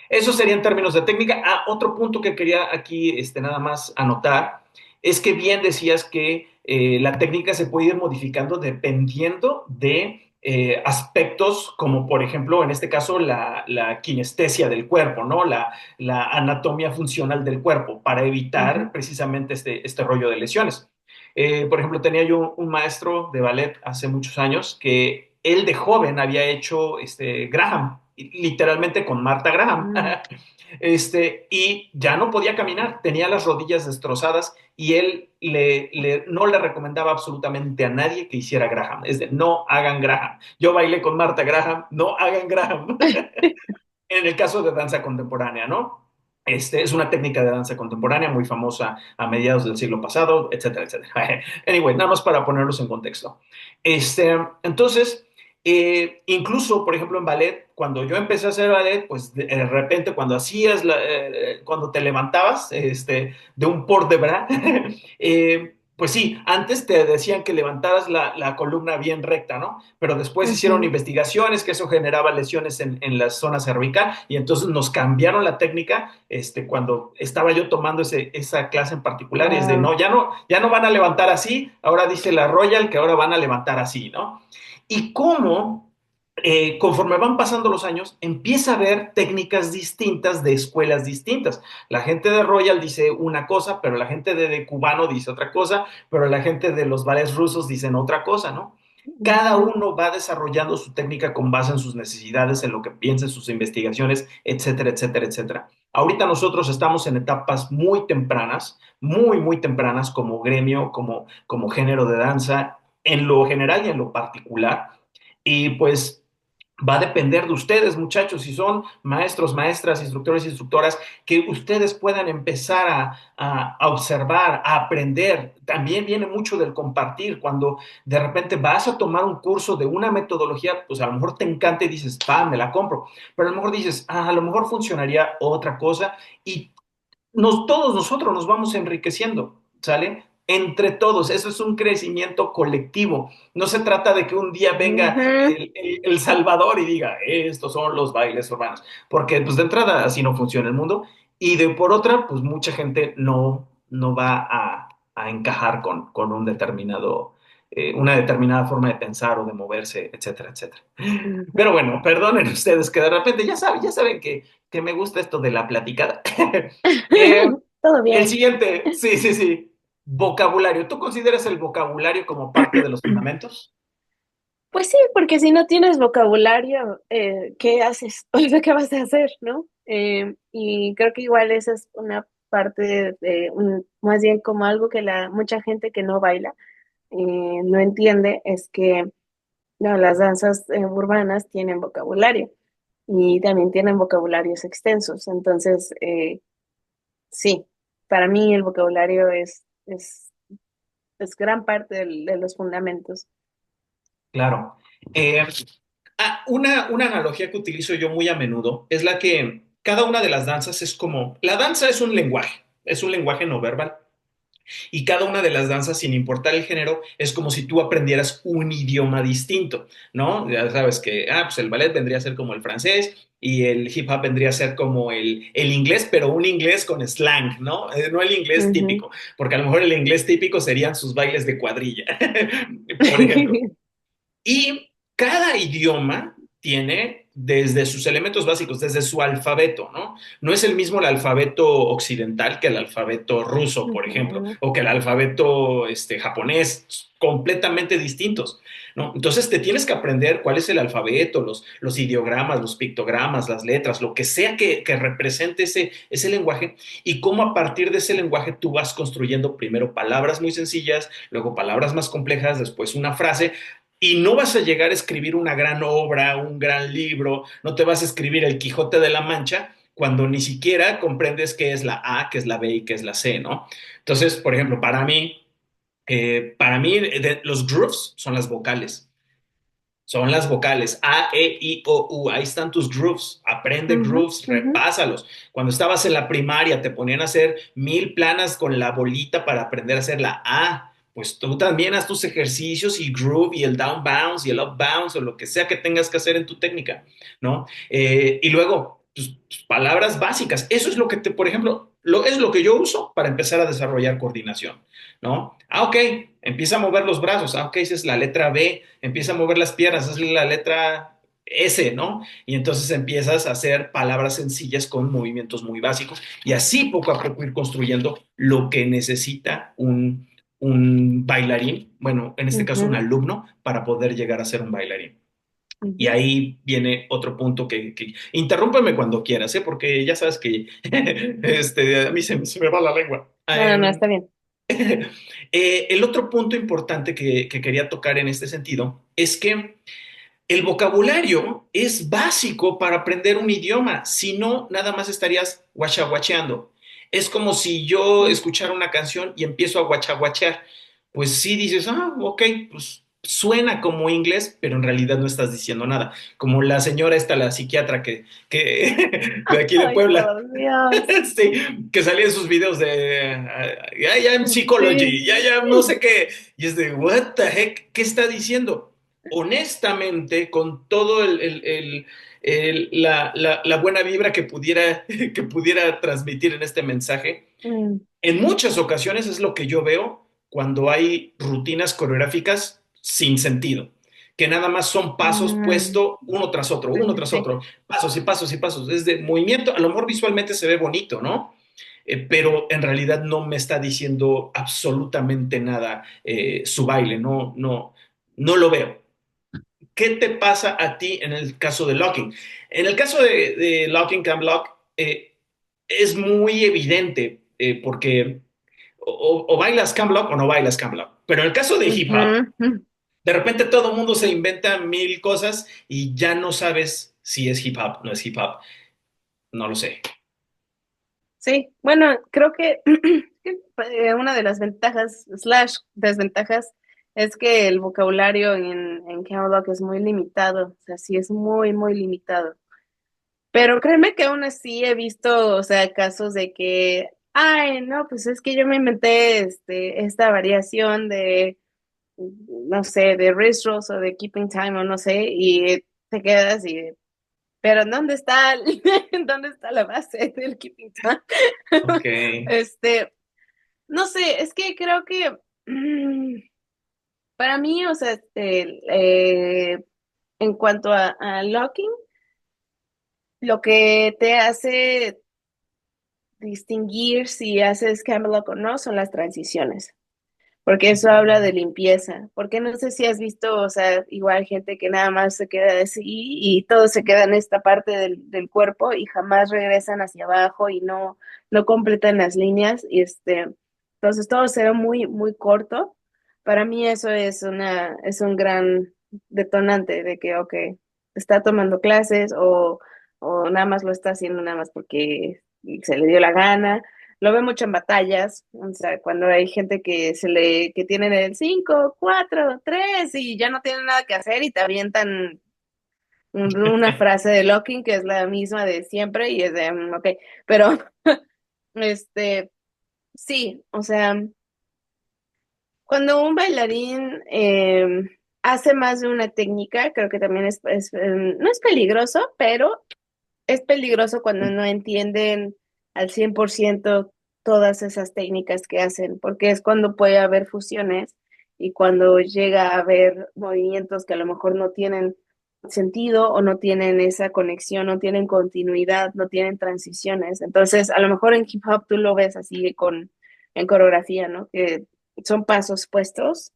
S2: Eso sería en términos de técnica. Ah, otro punto que quería aquí nada más anotar es que bien decías que la técnica se puede ir modificando dependiendo de aspectos como, por ejemplo, en este caso, la kinestesia del cuerpo, ¿no? La anatomía funcional del cuerpo para evitar
S1: Ujú,
S2: precisamente este rollo de lesiones. Por ejemplo, tenía yo un maestro de ballet hace muchos años que él de joven había hecho Graham, literalmente con Marta Graham.
S1: mm,
S2: Y ya no podía caminar, tenía las rodillas destrozadas y él no le recomendaba absolutamente a nadie que hiciera Graham. Es de, no hagan Graham. Yo bailé con Marta Graham, no hagan Graham. En el caso de danza contemporánea, ¿no? Es una técnica de danza contemporánea muy famosa a mediados del siglo pasado, etcétera, etcétera. Anyway, nada más para ponerlos en contexto. Entonces, incluso, por ejemplo, en ballet, cuando yo empecé a hacer ballet, pues de repente cuando cuando te levantabas de un port de bras, pues sí, antes te decían que levantaras la columna bien recta, ¿no? Pero después hicieron
S1: ujú.
S2: investigaciones que eso generaba lesiones en la zona cervical y entonces nos cambiaron la técnica cuando estaba yo tomando esa clase en particular y es de,
S1: Wow.
S2: no, ya no van a levantar así, ahora dice la Royal que ahora van a levantar así, ¿no? Y cómo conforme van pasando los años, empieza a haber técnicas distintas de escuelas distintas. La gente de Royal dice una cosa, pero la gente de cubano dice otra cosa, pero la gente de los ballets rusos dicen otra cosa, ¿no? Cada
S1: Ujú,
S2: uno va desarrollando su técnica con base en sus necesidades, en lo que piensa, en sus investigaciones, etcétera, etcétera, etcétera. Ahorita nosotros estamos en etapas muy tempranas, muy tempranas como gremio, como género de danza, en lo general y en lo particular. Y pues va a depender de ustedes, muchachos, si son maestros, maestras, instructores, instructoras, que ustedes puedan empezar a observar, a aprender. También viene mucho del compartir. Cuando de repente vas a tomar un curso de una metodología, pues a lo mejor te encanta y dices, me la compro. Pero a lo mejor dices, a lo mejor funcionaría otra cosa y todos nosotros nos vamos enriqueciendo, ¿sale? Entre todos, eso es un crecimiento colectivo. No se trata de que un día venga
S1: ujú.
S2: el Salvador y diga, estos son los bailes urbanos, porque pues de entrada así no funciona el mundo y de por otra, pues mucha gente no va a encajar con un una determinada forma de pensar o de moverse, etcétera, etcétera. Pero
S1: Ujú.
S2: bueno, perdonen ustedes que de repente ya saben que me gusta esto de la platicada. Eh,
S1: Todo
S2: el
S1: bien.
S2: siguiente, sí, sí, sí. Vocabulario. ¿Tú consideras el vocabulario como parte de los fundamentos?
S1: Pues sí, porque si no tienes vocabulario, ¿qué haces? O sea, ¿qué vas a hacer, no? Y creo que igual esa es una parte más bien como algo que mucha gente que no baila no entiende, es que no, las danzas urbanas tienen vocabulario y también tienen vocabularios extensos. Entonces, sí, para mí el vocabulario es gran parte de los fundamentos.
S2: Claro. Eh, una analogía que utilizo yo muy a menudo es la que cada una de las danzas es como, la danza es un lenguaje no verbal. Y cada una de las danzas, sin importar el género, es como si tú aprendieras un idioma distinto, ¿no? Ya sabes que, pues el ballet vendría a ser como el francés y el hip hop vendría a ser como el inglés, pero un inglés con slang, ¿no? No el inglés
S1: Ujú.
S2: típico, porque a lo mejor el inglés típico serían sus bailes de cuadrilla, por ejemplo. Y cada idioma tiene desde sus elementos básicos, desde su alfabeto, ¿no? No es el mismo el alfabeto occidental que el alfabeto ruso, por ejemplo,
S1: Ujú.
S2: o que el alfabeto japonés, completamente distintos, ¿no? Entonces te tienes que aprender cuál es el alfabeto, los ideogramas, los pictogramas, las letras, lo que sea que represente ese lenguaje y cómo a partir de ese lenguaje tú vas construyendo primero palabras muy sencillas, luego palabras más complejas, después una frase y no vas a llegar a escribir una gran obra, un gran libro, no te vas a escribir el Quijote de la Mancha cuando ni siquiera comprendes qué es la A, qué es la B y qué es la C, ¿no? Entonces, por ejemplo, para mí los grooves son las vocales. Son las vocales A, E, I, O, U. Ahí están tus grooves. Aprende
S1: Ujú,
S2: grooves,
S1: ujú.
S2: repásalos. Cuando estabas en la primaria te ponían a hacer 1000 planas con la bolita para aprender a hacer la A. Pues tú también haz tus ejercicios y groove y el down bounce y el up bounce o lo que sea que tengas que hacer en tu técnica, ¿no? Y luego, tus palabras básicas. Eso es lo que por ejemplo, es lo que yo uso para empezar a desarrollar coordinación, ¿no? Ah, ok, empieza a mover los brazos, ah, ok, esa es la letra B, empieza a mover las piernas, esa es la letra S, ¿no? Y entonces empiezas a hacer palabras sencillas con movimientos muy básicos y así poco a poco ir construyendo lo que necesita un bailarín, bueno, en este caso un
S1: Ujú,
S2: alumno, para poder llegar a ser un bailarín. Y
S1: ujú.
S2: ahí viene otro punto que interrúmpeme cuando quieras, ¿eh? Porque ya sabes que a mí se me va la lengua.
S1: No, no, no, está bien.
S2: El otro punto importante que quería tocar en este sentido es que el vocabulario es básico para aprender un idioma, si no, nada más estarías guachaguacheando. Es como si yo
S1: Mm,
S2: escuchara una canción y empiezo a guachaguachear. Pues sí dices, ah, ok, pues suena como inglés, pero en realidad no estás diciendo nada. Como la señora esta, la psiquiatra que de aquí de
S1: ay,
S2: Puebla,
S1: por Dios.
S2: sí, que salía en sus videos de ya en
S1: Sí,
S2: psychology,
S1: sí,
S2: ya no sé
S1: sí.
S2: qué, y es de, what the heck, ¿qué está diciendo? Honestamente, con todo la buena vibra que pudiera transmitir en este mensaje,
S1: Mm,
S2: en muchas ocasiones es lo que yo veo cuando hay rutinas coreográficas sin sentido, que nada más son pasos
S1: mm,
S2: puesto
S1: sí,
S2: uno
S1: sí,
S2: tras
S1: sí.
S2: otro, pasos y pasos y pasos. Es de movimiento, a lo mejor visualmente se ve bonito, ¿no? Pero en realidad no me está diciendo absolutamente nada su baile, no lo veo. ¿Qué te pasa a ti en el caso de Locking? En el caso de Locking Cam Lock, es muy evidente porque o bailas Cam Lock o no bailas Cam Lock. Pero en el caso de hip hop,
S1: Ujú, mm.
S2: de repente todo el mundo se inventa mil cosas y ya no sabes si es hip hop, no es hip hop, no lo sé.
S1: Sí, bueno, creo que una de las ventajas, slash desventajas, es que el vocabulario en Camel es muy limitado, o sea, sí es muy, muy limitado. Pero créeme que aún así he visto, o sea, casos de que, ay, no, pues es que yo me inventé esta variación de, no sé, de wrist rolls o de keeping time o no sé, y te quedas y, pero ¿dónde está, dónde está la base del keeping time?
S2: Ok,
S1: Este, no sé, es que creo que para mí, o sea, en cuanto a locking, lo que te hace distinguir si haces Camelot o no son las transiciones, porque eso habla de limpieza, porque no sé si has visto, o sea, igual gente que nada más se queda así y todo se queda en esta parte del cuerpo y jamás regresan hacia abajo y no completan las líneas y entonces todo se ve muy, muy corto. Para mí eso es un gran detonante de que, ok, está tomando clases o nada más lo está haciendo nada más porque se le dio la gana. Lo veo mucho en batallas, o sea, cuando hay gente que tienen el 5 4 3 y ya no tienen nada que hacer y te avientan una frase de Locking que es la misma de siempre y es de, ok, pero este, sí, o sea, cuando un bailarín hace más de una técnica, creo que también no es peligroso, pero es peligroso cuando no entienden al 100% todas esas técnicas que hacen, porque es cuando puede haber fusiones y cuando llega a haber movimientos que a lo mejor no tienen sentido o no tienen esa conexión, no tienen continuidad, no tienen transiciones. Entonces, a lo mejor en hip hop tú lo ves así en coreografía, ¿no? Que son pasos puestos.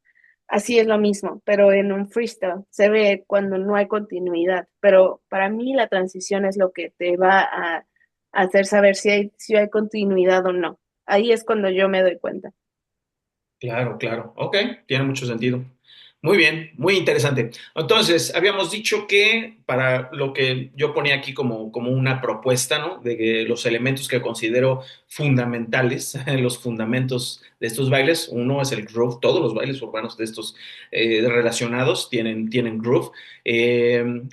S1: Así es lo mismo, pero en un freestyle se ve cuando no hay continuidad. Pero para mí la transición es lo que te va a hacer saber si hay continuidad o no. Ahí es cuando yo me doy cuenta.
S2: claro, claro. Ok, tiene mucho sentido. Muy bien, muy interesante. Entonces, habíamos dicho que para lo que yo ponía aquí como una propuesta, ¿no? De que los elementos que considero fundamentales, los fundamentos de estos bailes, uno es el groove, todos los bailes urbanos de estos relacionados tienen groove.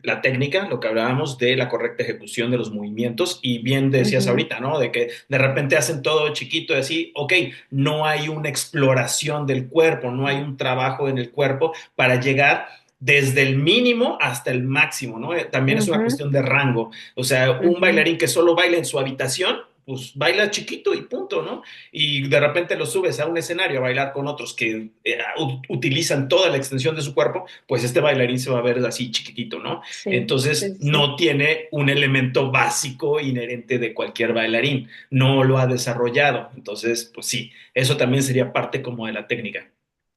S2: La técnica, lo que hablábamos de la correcta ejecución de los movimientos, y bien decías
S1: Ujú,
S2: ahorita, ¿no? De que de repente hacen todo chiquito y así, ok, no hay una exploración del cuerpo, no hay un trabajo en el cuerpo para llegar desde el mínimo hasta el máximo, ¿no? También es una
S1: ujú,
S2: cuestión de rango. O sea, un
S1: ujú,
S2: bailarín que solo baila en su habitación, pues baila chiquito y punto, ¿no? Y de repente lo subes a un escenario a bailar con otros que utilizan toda la extensión de su cuerpo, pues este bailarín se va a ver así chiquitito, ¿no?
S1: Sí,
S2: Entonces
S1: sí, sí.
S2: no tiene un elemento básico inherente de cualquier bailarín, no lo ha desarrollado. Entonces, pues sí, eso también sería parte como de la técnica.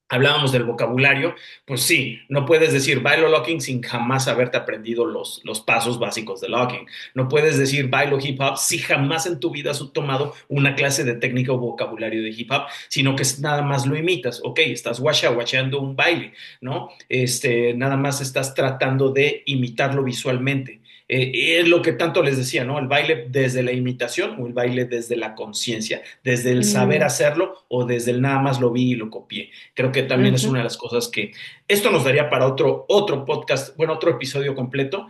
S2: Hablábamos del vocabulario, pues sí, no puedes decir bailo locking sin jamás haberte aprendido los pasos básicos de locking. No puedes decir bailo hip hop si jamás en tu vida has tomado una clase de técnica o vocabulario de hip hop, sino que nada más lo imitas. Ok, estás washeando un baile, ¿no? Nada más estás tratando de imitarlo visualmente. Es lo que tanto les decía, ¿no? El baile desde la imitación o el baile desde la conciencia, desde el saber
S1: Mm,
S2: hacerlo o desde el nada más lo vi y lo copié. Creo que también es
S1: ujú.
S2: una de las cosas que esto nos daría para otro podcast, bueno, otro episodio completo,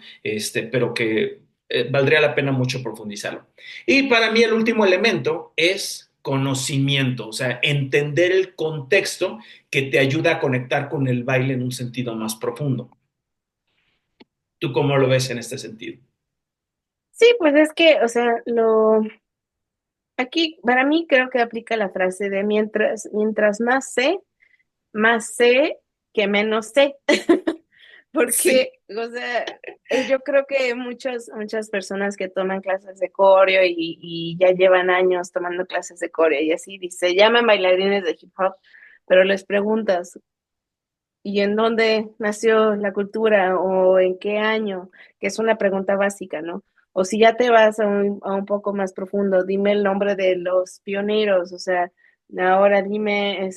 S2: pero que valdría la pena mucho profundizarlo. Y para mí el último elemento es conocimiento, o sea, entender el contexto que te ayuda a conectar con el baile en un sentido más profundo. ¿Tú cómo lo ves en este sentido?
S1: Sí, pues es que, o sea, aquí para mí creo que aplica la frase de mientras más sé que menos sé.
S2: Sí,
S1: Porque, o sea, yo creo que muchas personas que toman clases de coreo y ya llevan años tomando clases de coreo y así, se llaman bailarines de hip hop, pero les preguntas, ¿y en dónde nació la cultura o en qué año? Que es una pregunta básica, ¿no? O si ya te vas a un poco más profundo, dime el nombre de los pioneros, o sea, ahora dime,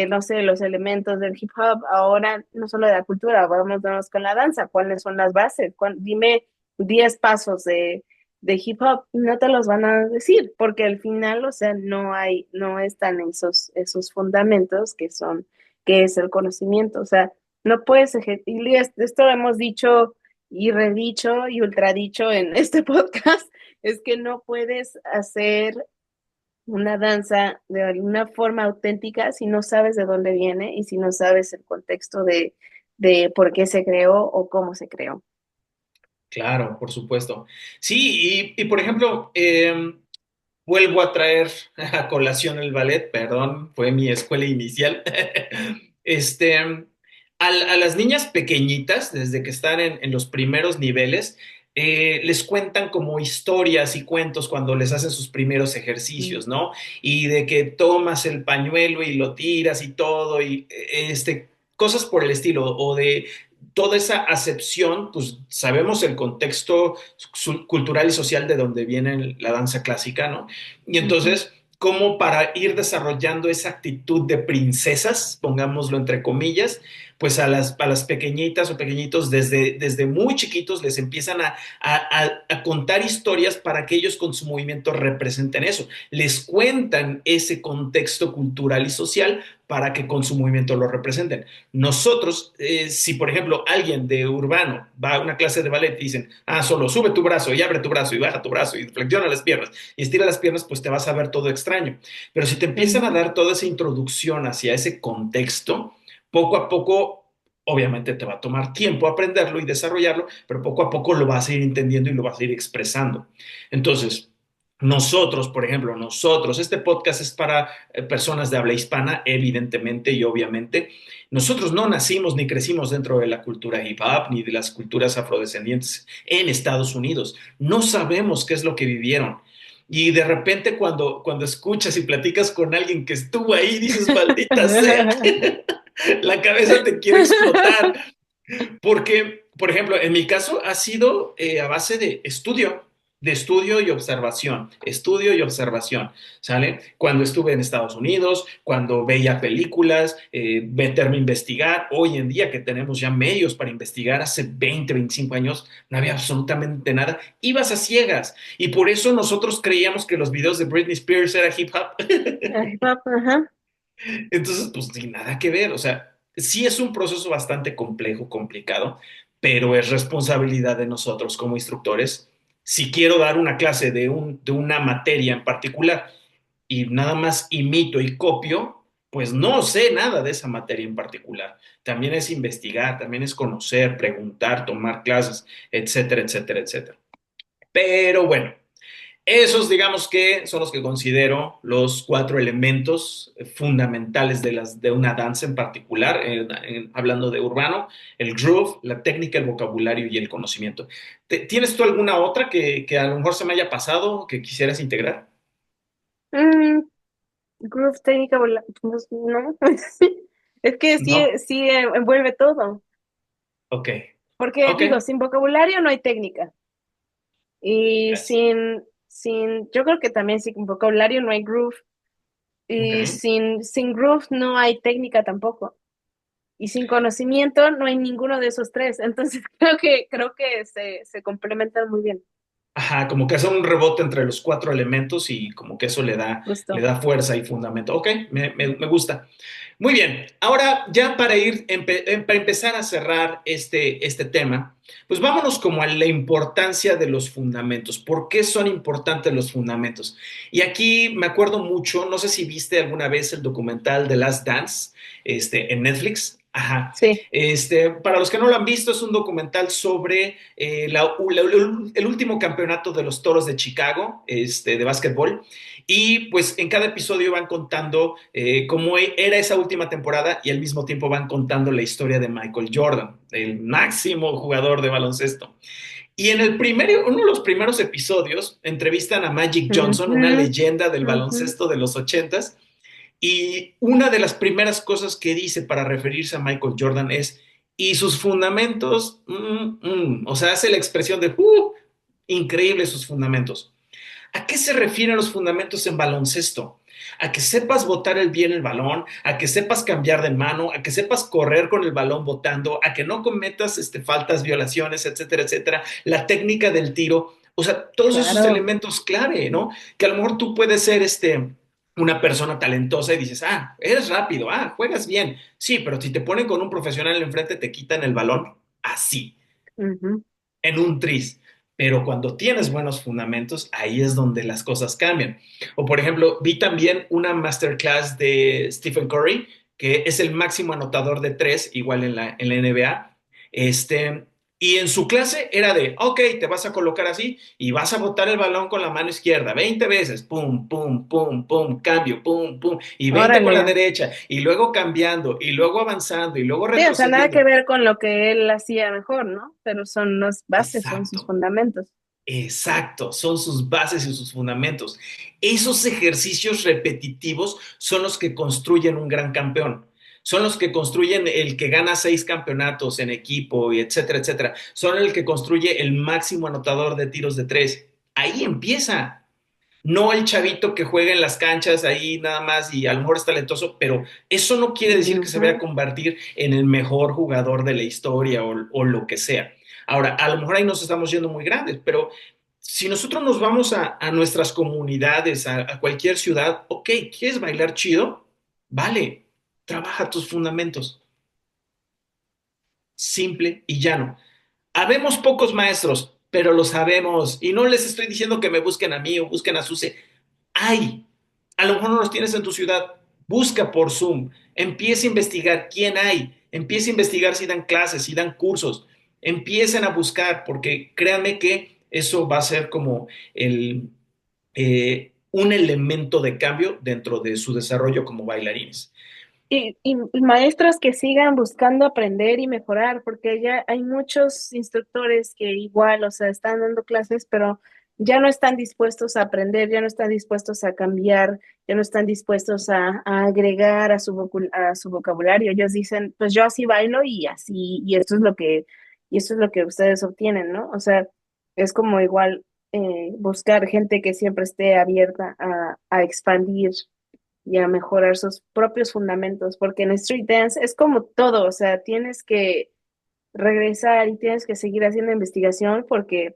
S1: no sé, los elementos del hip hop, ahora no solo de la cultura, vámonos con la danza, ¿cuáles son las bases? Dime 10 pasos de hip hop, no te los van a decir, porque al final, o sea, no están esos fundamentos que es el conocimiento. O sea, no puedes y esto lo hemos dicho y redicho y ultradicho en este podcast, es que no puedes hacer una danza de alguna forma auténtica si no sabes de dónde viene y si no sabes el contexto de por qué se creó o cómo se creó.
S2: claro, por supuesto. Sí, y por ejemplo, vuelvo a traer a colación el ballet, perdón, fue mi escuela inicial. Este, a las niñas pequeñitas, desde que están en los primeros niveles, les cuentan como historias y cuentos cuando les hacen sus primeros
S1: Mm.
S2: ejercicios, ¿no? Y de que tomas el pañuelo y lo tiras y todo, y cosas por el estilo, o de toda esa acepción, pues sabemos el contexto cultural y social de donde viene la danza clásica, ¿no? Y
S1: Ujú.
S2: entonces, como para ir desarrollando esa actitud de princesas, pongámoslo entre comillas, pues a las pequeñitas o pequeñitos desde muy chiquitos les empiezan a contar historias para que ellos con su movimiento representen eso. Les cuentan ese contexto cultural y social para que con su movimiento lo representen. Nosotros, si por ejemplo alguien de urbano va a una clase de ballet y dicen, ah, solo sube tu brazo y abre tu brazo y baja tu brazo y flexiona las piernas y estira las piernas, pues te vas a ver todo extraño. Pero si te empiezan a
S1: Ujú.
S2: dar toda esa introducción hacia ese contexto, poco a poco, obviamente te va a tomar tiempo aprenderlo y desarrollarlo, pero poco a poco lo vas a ir entendiendo y lo vas a ir expresando. Entonces, nosotros, por ejemplo, este podcast es para personas de habla hispana, evidentemente y obviamente. Nosotros no nacimos ni crecimos dentro de la cultura hip hop ni de las culturas afrodescendientes en Estados Unidos. No sabemos qué es lo que vivieron. Y de repente cuando escuchas y platicas con alguien que estuvo ahí, dices, maldita sea, la cabeza te quiere explotar. Porque, por ejemplo, en mi caso ha sido a base de estudio y observación, ¿sale? Cuando estuve en Estados Unidos, cuando veía películas, meterme a investigar, hoy en día que tenemos ya medios para investigar, hace 20, 25 años no había absolutamente nada, ibas a ciegas y por eso nosotros creíamos que los videos de Britney Spears era hip hop.
S1: Ay, ajá.
S2: Entonces, pues sin nada que ver, o sea, sí es un proceso bastante complejo, complicado, pero es responsabilidad de nosotros como instructores. Si quiero dar una clase de una materia en particular y nada más imito y copio, pues no sé nada de esa materia en particular. También es investigar, también es conocer, preguntar, tomar clases, etcétera, etcétera, etcétera. Pero bueno. Esos, digamos que son los que considero los cuatro elementos fundamentales de una danza en particular, hablando de urbano: el groove, la técnica, el vocabulario y el conocimiento. ¿Tienes tú alguna otra que a lo mejor se me haya pasado que quisieras integrar?
S1: Mm, groove técnica, pues, no. Es que sí,
S2: No.
S1: sí envuelve todo.
S2: Ok,
S1: Porque
S2: ok,
S1: digo, sin vocabulario no hay técnica. Y
S2: yes.
S1: yo creo que también sin vocabulario no hay groove.
S2: Ok.
S1: Y sin groove no hay técnica tampoco. Y sin conocimiento no hay ninguno de esos tres. Entonces creo que se complementan muy bien.
S2: Ajá, como que hace un rebote entre los cuatro elementos y como que eso le
S1: Justo.
S2: da fuerza y fundamento. Ok, me gusta. Muy bien, ahora ya para para empezar a cerrar este tema, pues vámonos como a la importancia de los fundamentos. ¿Por qué son importantes los fundamentos? Y aquí me acuerdo mucho, no sé si viste alguna vez el documental The Last Dance, en Netflix. Ajá.
S1: Sí.
S2: Para los que no lo han visto, es un documental sobre el último campeonato de los Toros de Chicago, de básquetbol. Y pues en cada episodio van contando cómo era esa última temporada y al mismo tiempo van contando la historia de Michael Jordan, el máximo jugador de baloncesto. Y en uno de los primeros episodios entrevistan a Magic Johnson, una
S1: Ujú,
S2: leyenda del
S1: ujú.
S2: baloncesto de los ochentas, y una de las primeras cosas que dice para referirse a Michael Jordan es: y sus fundamentos, o sea, hace la expresión de, increíble sus fundamentos. ¿A qué se refieren los fundamentos en baloncesto? A que sepas botar bien el balón, a que sepas cambiar de mano, a que sepas correr con el balón botando, a que no cometas faltas, violaciones, etcétera, etcétera. La técnica del tiro, o sea, todos esos
S1: Claro.
S2: elementos clave, ¿no? Que a lo mejor tú puedes ser una persona talentosa y dices: ah, eres rápido, ah, juegas bien. Sí, pero si te ponen con un profesional enfrente, te quitan el balón así,
S1: Ujú.
S2: en un tris. Pero cuando tienes buenos fundamentos, ahí es donde las cosas cambian. O por ejemplo, vi también una masterclass de Stephen Curry, que es el máximo anotador de tres, igual en la NBA. Y en su clase era de: ok, te vas a colocar así y vas a botar el balón con la mano izquierda 20 veces, pum, pum, pum, pum, cambio, pum, pum, y 20 con la
S1: Órale.
S2: derecha, y luego cambiando, y luego avanzando, y luego
S1: Sí, o sea, nada que
S2: retrocediendo.
S1: ver con lo que él hacía mejor, ¿no? Pero son las bases, son sus
S2: Exacto.
S1: fundamentos.
S2: Exacto, son sus bases y sus fundamentos. Esos ejercicios repetitivos son los que construyen un gran campeón. Son los que construyen el que gana 6 campeonatos en equipo, y etcétera, etcétera. Son el que construye el máximo anotador de tiros de tres. Ahí empieza. No el chavito que juega en las canchas ahí nada más y a lo mejor es talentoso, pero eso no quiere decir que se vaya a
S1: Ujú.
S2: convertir en el mejor jugador de la historia o lo que sea. Ahora, a lo mejor ahí nos estamos yendo muy grandes, pero si nosotros nos vamos a nuestras comunidades, a cualquier ciudad, ok, ¿quieres bailar chido? Vale, trabaja tus fundamentos. Simple y llano. Habemos pocos maestros, pero lo sabemos. Y no les estoy diciendo que me busquen a mí o busquen a Suce. Hay. A lo mejor no los tienes en tu ciudad. Busca por Zoom. Empieza a investigar quién hay. Empieza a investigar si dan clases, si dan cursos. Empiecen a buscar, porque créanme que eso va a ser como un elemento de cambio dentro de su desarrollo como bailarines.
S1: Y maestros que sigan buscando aprender y mejorar, porque ya hay muchos instructores que igual, o sea, están dando clases, pero ya no están dispuestos a aprender, ya no están dispuestos a cambiar, ya no están dispuestos a agregar a su vocabulario. Ellos dicen, pues yo así bailo y así, y esto es lo que ustedes obtienen, ¿no? O sea, es como igual buscar gente que siempre esté abierta a expandir y a mejorar sus propios fundamentos, porque en street dance es como todo, o sea, tienes que regresar y tienes que seguir haciendo investigación porque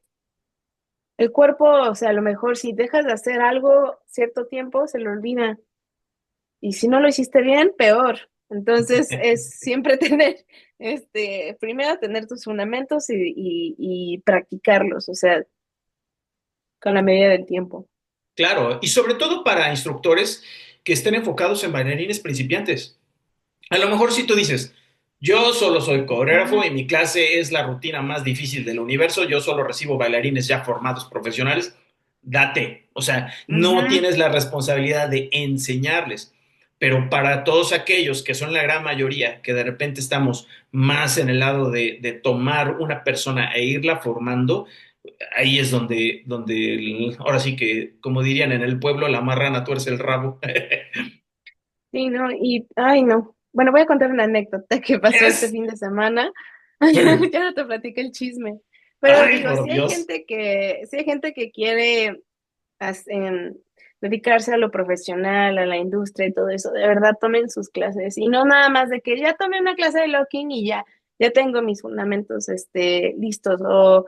S1: el cuerpo, o sea, a lo mejor si dejas de hacer algo cierto tiempo, se lo olvida. Y si no lo hiciste bien, peor. Entonces, es siempre tener, primero tener tus fundamentos y practicarlos, o sea, con la medida del tiempo.
S2: Claro, y sobre todo para instructores que estén enfocados en bailarines principiantes. A lo mejor si tú dices: yo solo soy coreógrafo
S1: Ujú.
S2: y mi clase es la rutina más difícil del universo, yo solo recibo bailarines ya formados profesionales. date. O sea, no
S1: Ujú.
S2: tienes la responsabilidad de enseñarles. Pero para todos aquellos que son la gran mayoría, que de repente estamos más en el lado de tomar una persona e irla formando, ahí es ahora sí que, como dirían en el pueblo, la marrana tuerce el rabo.
S1: Sí, no, y, ay, no. Bueno, voy a contar una anécdota que pasó este
S2: Yes.
S1: fin de semana. Ya no te platico el chisme. Pero
S2: Ay,
S1: digo,
S2: por Dios.
S1: sí hay gente que quiere dedicarse a lo profesional, a la industria y todo eso, de verdad tomen sus clases y no nada más de que ya tomé una clase de locking y ya tengo mis fundamentos listos o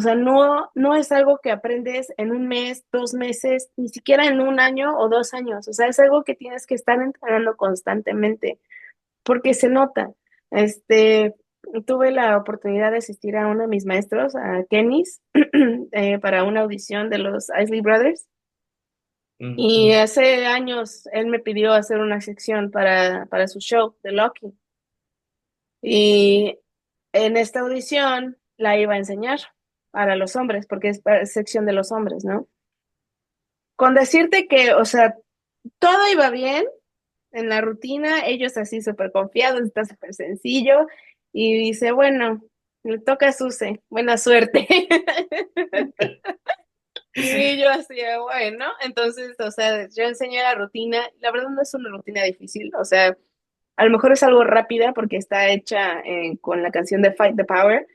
S1: sea, no es algo que aprendes en un mes, 2 meses, ni siquiera en un año o 2 años, o sea, es algo que tienes que estar entrenando constantemente porque se nota. Este, tuve la oportunidad de asistir a uno de mis maestros, a Kenny's, para una audición de los Isley Brothers. Y
S2: Ujú.
S1: hace años él me pidió hacer una sección para su show de Loki. Y en esta audición la iba a enseñar para los hombres, porque es sección de los hombres, ¿no? Con decirte que, o sea, todo iba bien en la rutina, ellos así súper confiados, está súper sencillo. Y dice, bueno, le toca a Suse, buena suerte. Y yo así, bueno, entonces, o sea, yo enseñé la rutina, la verdad no es una rutina difícil, o sea, a lo mejor es algo rápida porque está hecha con la canción de Fight the Power,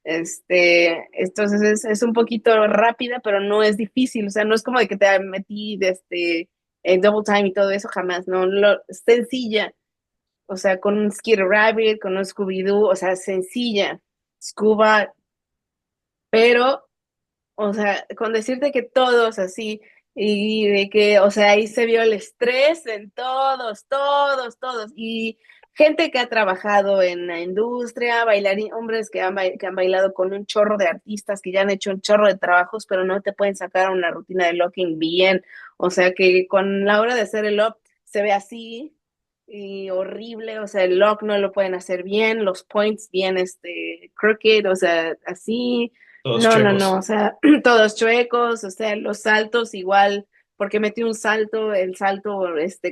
S1: entonces es un poquito rápida, pero no es difícil, o sea, no es como de que te metí en double time y todo eso, jamás, no, es sencilla, o sea, con un Skid Rabbit, con un Scooby-Doo, o sea, sencilla, Scuba, pero o sea, con decirte que todos así, y de que, o sea, ahí se vio el estrés en todos, todos, todos. Y gente que ha trabajado en la industria, bailarín, hombres que han bailado con un chorro de artistas, que ya han hecho un chorro de trabajos, pero no te pueden sacar una rutina de locking bien. O sea, que con la hora de hacer el lock se ve así y horrible, o sea, el lock no lo pueden hacer bien, los points bien, crooked, o sea, así.
S2: Todos
S1: No, no, no, o
S2: chuecos.
S1: sea, todos chuecos, o sea, los saltos igual, porque metí un salto, el salto,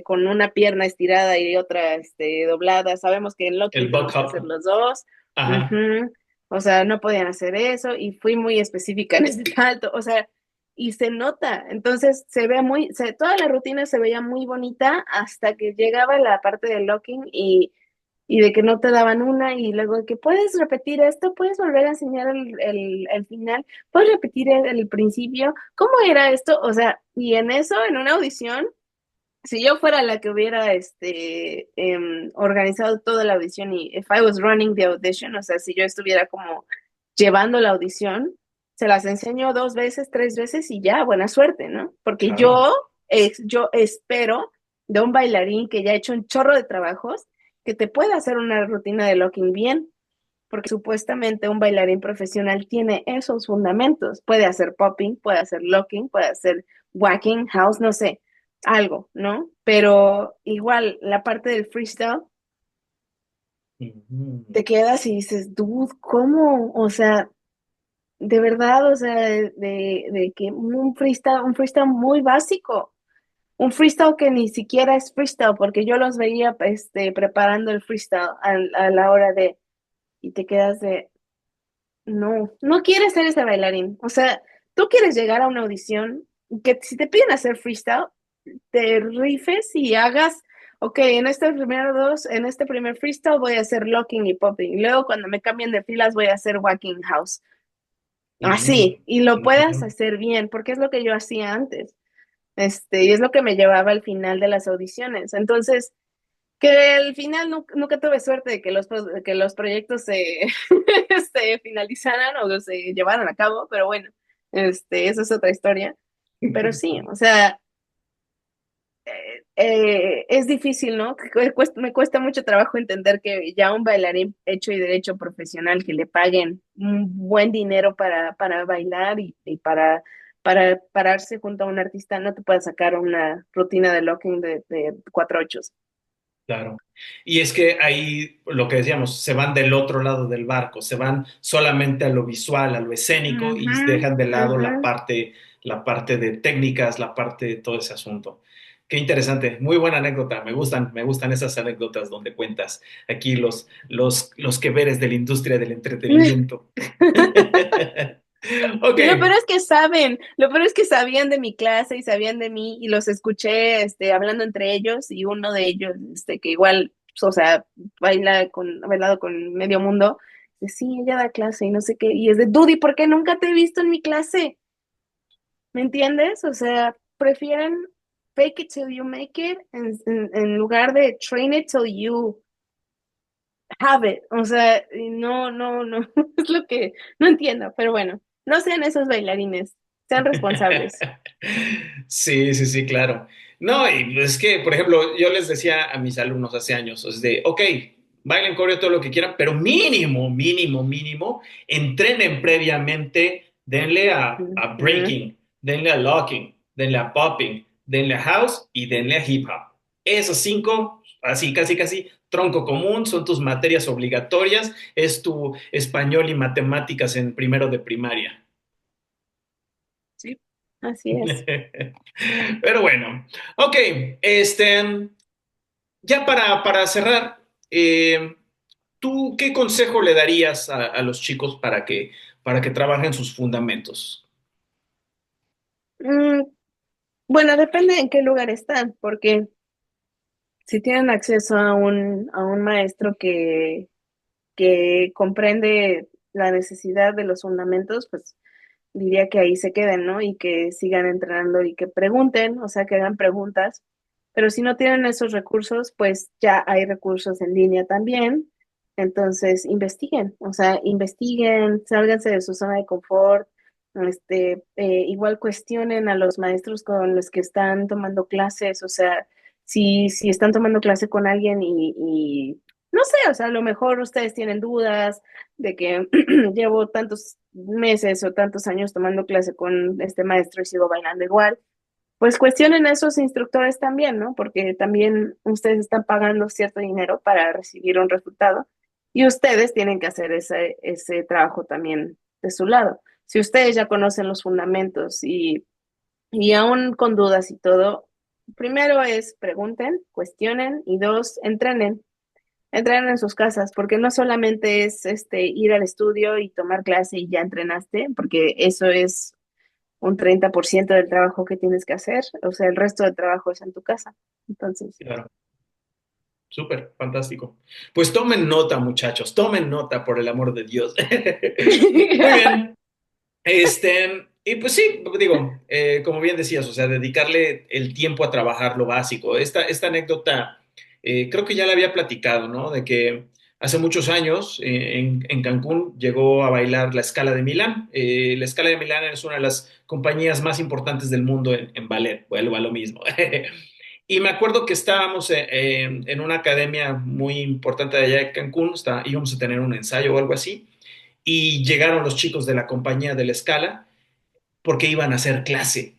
S1: con una pierna estirada y otra, doblada. Sabemos que en
S2: El
S1: locking
S2: buck
S1: tenemos que hacer
S2: up.
S1: los dos.
S2: Ajá.
S1: Ujú. O sea, no podían hacer eso y fui muy específica en ese salto, o sea, y se nota, entonces toda la rutina se veía muy bonita hasta que llegaba la parte del locking y de que no te daban una y luego de que puedes repetir esto, puedes volver a enseñar el final, puedes repetir el principio, ¿cómo era esto? O sea, y en eso, en una audición, si yo fuera la que hubiera organizado toda la audición y if I was running the audition, o sea, si yo estuviera como llevando la audición, se las enseño 2 veces, 3 veces y ya, buena suerte, ¿no? Porque
S2: Claro.
S1: yo espero de un bailarín que ya ha hecho un chorro de trabajos que te pueda hacer una rutina de locking bien, porque supuestamente un bailarín profesional tiene esos fundamentos. Puede hacer popping, puede hacer locking, puede hacer whacking, house, no sé, algo, ¿no? Pero igual la parte del freestyle,
S2: Ujú.
S1: te quedas y dices, dude, ¿cómo? O sea, de verdad, o sea, de que un freestyle muy básico, un freestyle que ni siquiera es freestyle, porque yo los veía preparando el freestyle a la hora y te quedas de, no, no quieres ser ese bailarín. O sea, tú quieres llegar a una audición que si te piden hacer freestyle, te rifes y hagas, ok, en este primer freestyle voy a hacer locking y popping. Luego cuando me cambien de filas voy a hacer walking house.
S2: Ujú.
S1: Así, y lo puedas
S2: Ujú.
S1: hacer bien, porque es lo que yo hacía antes. Y es lo que me llevaba al final de las audiciones. Entonces, que al final nunca tuve suerte de que los proyectos se finalizaran o se llevaran a cabo, pero bueno, eso es otra historia. Pero sí, o sea, es difícil, ¿no? Me cuesta mucho trabajo entender que ya un bailarín hecho y derecho profesional que le paguen un buen dinero para bailar y para pararse junto a un artista no te pueda sacar una rutina de locking de 4/8.
S2: Claro. Y es que ahí lo que decíamos, se van del otro lado del barco, se van solamente a lo visual, a lo escénico y
S1: Ujú,
S2: dejan de lado
S1: ujú.
S2: la parte de técnicas, la parte de todo ese asunto. Qué interesante, muy buena anécdota. Me gustan esas anécdotas donde cuentas aquí los que veres de la industria del entretenimiento. Ok,
S1: Y lo peor es que saben, lo peor es que sabían de mi clase y sabían de mí y los escuché hablando entre ellos y uno de ellos, que igual, o sea, ha bailado con medio mundo, dice, sí, ella da clase y no sé qué, y es de, Dudy, ¿por qué nunca te he visto en mi clase? ¿Me entiendes? O sea, prefieren fake it till you make it en lugar de train it till you have it. O sea, y no, no, no, es lo que no entiendo, pero bueno, no sean esos bailarines, sean responsables.
S2: sí, sí, sí, claro. No, y es que, por ejemplo, yo les decía a mis alumnos hace años, es de, ok, bailen coreo todo lo que quieran, pero mínimo, mínimo, mínimo, entrenen previamente, denle a
S1: Ujú.
S2: breaking, denle a locking, denle a popping, denle a house y denle a hip hop. Esos cinco, así casi, casi, tronco común, son tus materias obligatorias, es tu español y matemáticas en primero de primaria.
S1: Sí, así es.
S2: Pero bueno, ok, ya para cerrar, ¿tú qué consejo le darías a los chicos para que trabajen sus fundamentos?
S1: Mm, bueno, depende en qué lugar están, porque si tienen acceso a un maestro que comprende la necesidad de los fundamentos, pues diría que ahí se queden, ¿no? Y que sigan entrenando y que pregunten, o sea, que hagan preguntas. Pero si no tienen esos recursos, pues ya hay recursos en línea también. Entonces, investiguen, o sea, investiguen, sálganse de su zona de confort, igual cuestionen a los maestros con los que están tomando clases, o sea, si están tomando clase con alguien y no sé, o sea, a lo mejor ustedes tienen dudas de que llevo tantos meses o tantos años tomando clase con este maestro y sigo bailando igual, pues cuestionen a esos instructores también, ¿no? Porque también ustedes están pagando cierto dinero para recibir un resultado y ustedes tienen que hacer ese trabajo también de su lado. Si ustedes ya conocen los fundamentos y aún con dudas y todo, primero es pregunten, cuestionen y dos, entrenen. Entrenen en sus casas, porque no solamente es ir al estudio y tomar clase y ya entrenaste, porque eso es un 30% del trabajo que tienes que hacer, o sea, el resto del trabajo es en tu casa. Entonces,
S2: Claro, súper, fantástico. Pues tomen nota, muchachos, tomen nota, por el amor de Dios. Muy bien. Y pues sí, digo, como bien decías, o sea, dedicarle el tiempo a trabajar lo básico. Esta anécdota, creo que ya la había platicado, ¿no? De que hace muchos años en Cancún llegó a bailar la Scala de Milán. La Scala de Milán es una de las compañías más importantes del mundo en ballet, vuelvo a lo mismo. Y me acuerdo que estábamos en una academia muy importante de allá de Cancún, íbamos a tener un ensayo o algo así, y llegaron los chicos de la compañía de la Scala porque iban a hacer clase,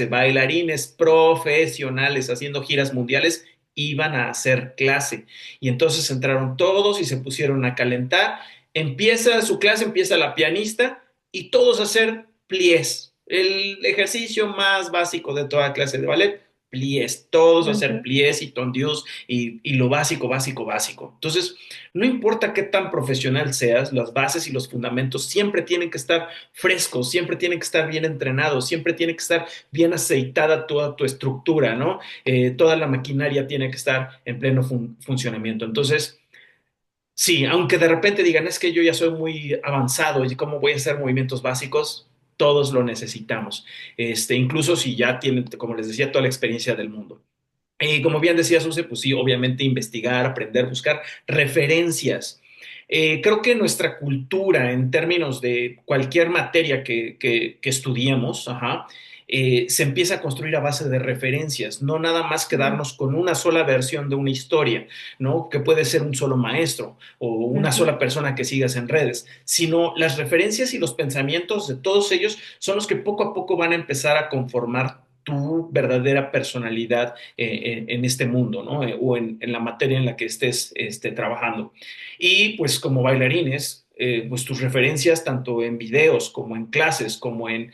S2: bailarines profesionales haciendo giras mundiales, iban a hacer clase. Y entonces entraron todos y se pusieron a calentar. Empieza su clase, empieza la pianista y todos a hacer pliés, el ejercicio más básico de toda clase de ballet. Pliés, todos a hacer
S1: ujú,
S2: pliés y tondidos y lo básico, básico, básico. Entonces, no importa qué tan profesional seas, las bases y los fundamentos siempre tienen que estar frescos, siempre tienen que estar bien entrenados, siempre tiene que estar bien aceitada toda tu estructura, ¿no? Toda la maquinaria tiene que estar en pleno funcionamiento. Entonces, sí, aunque de repente digan, es que yo ya soy muy avanzado y cómo voy a hacer movimientos básicos, todos lo necesitamos. Incluso si ya tienen, como les decía, toda la experiencia del mundo. Como bien decía Suce, pues sí, obviamente investigar, aprender, buscar referencias. Creo que nuestra cultura, en términos de cualquier materia que estudiemos, ajá, se empieza a construir a base de referencias, no nada más quedarnos con una sola versión de una historia, ¿no? Que puede ser un solo maestro o una
S1: ujú,
S2: sola persona que sigas en redes, sino las referencias y los pensamientos de todos ellos son los que poco a poco van a empezar a conformar tu verdadera personalidad en este mundo, ¿no? O en la materia en la que estés trabajando. Y pues como bailarines, pues tus referencias tanto en videos como en clases, como en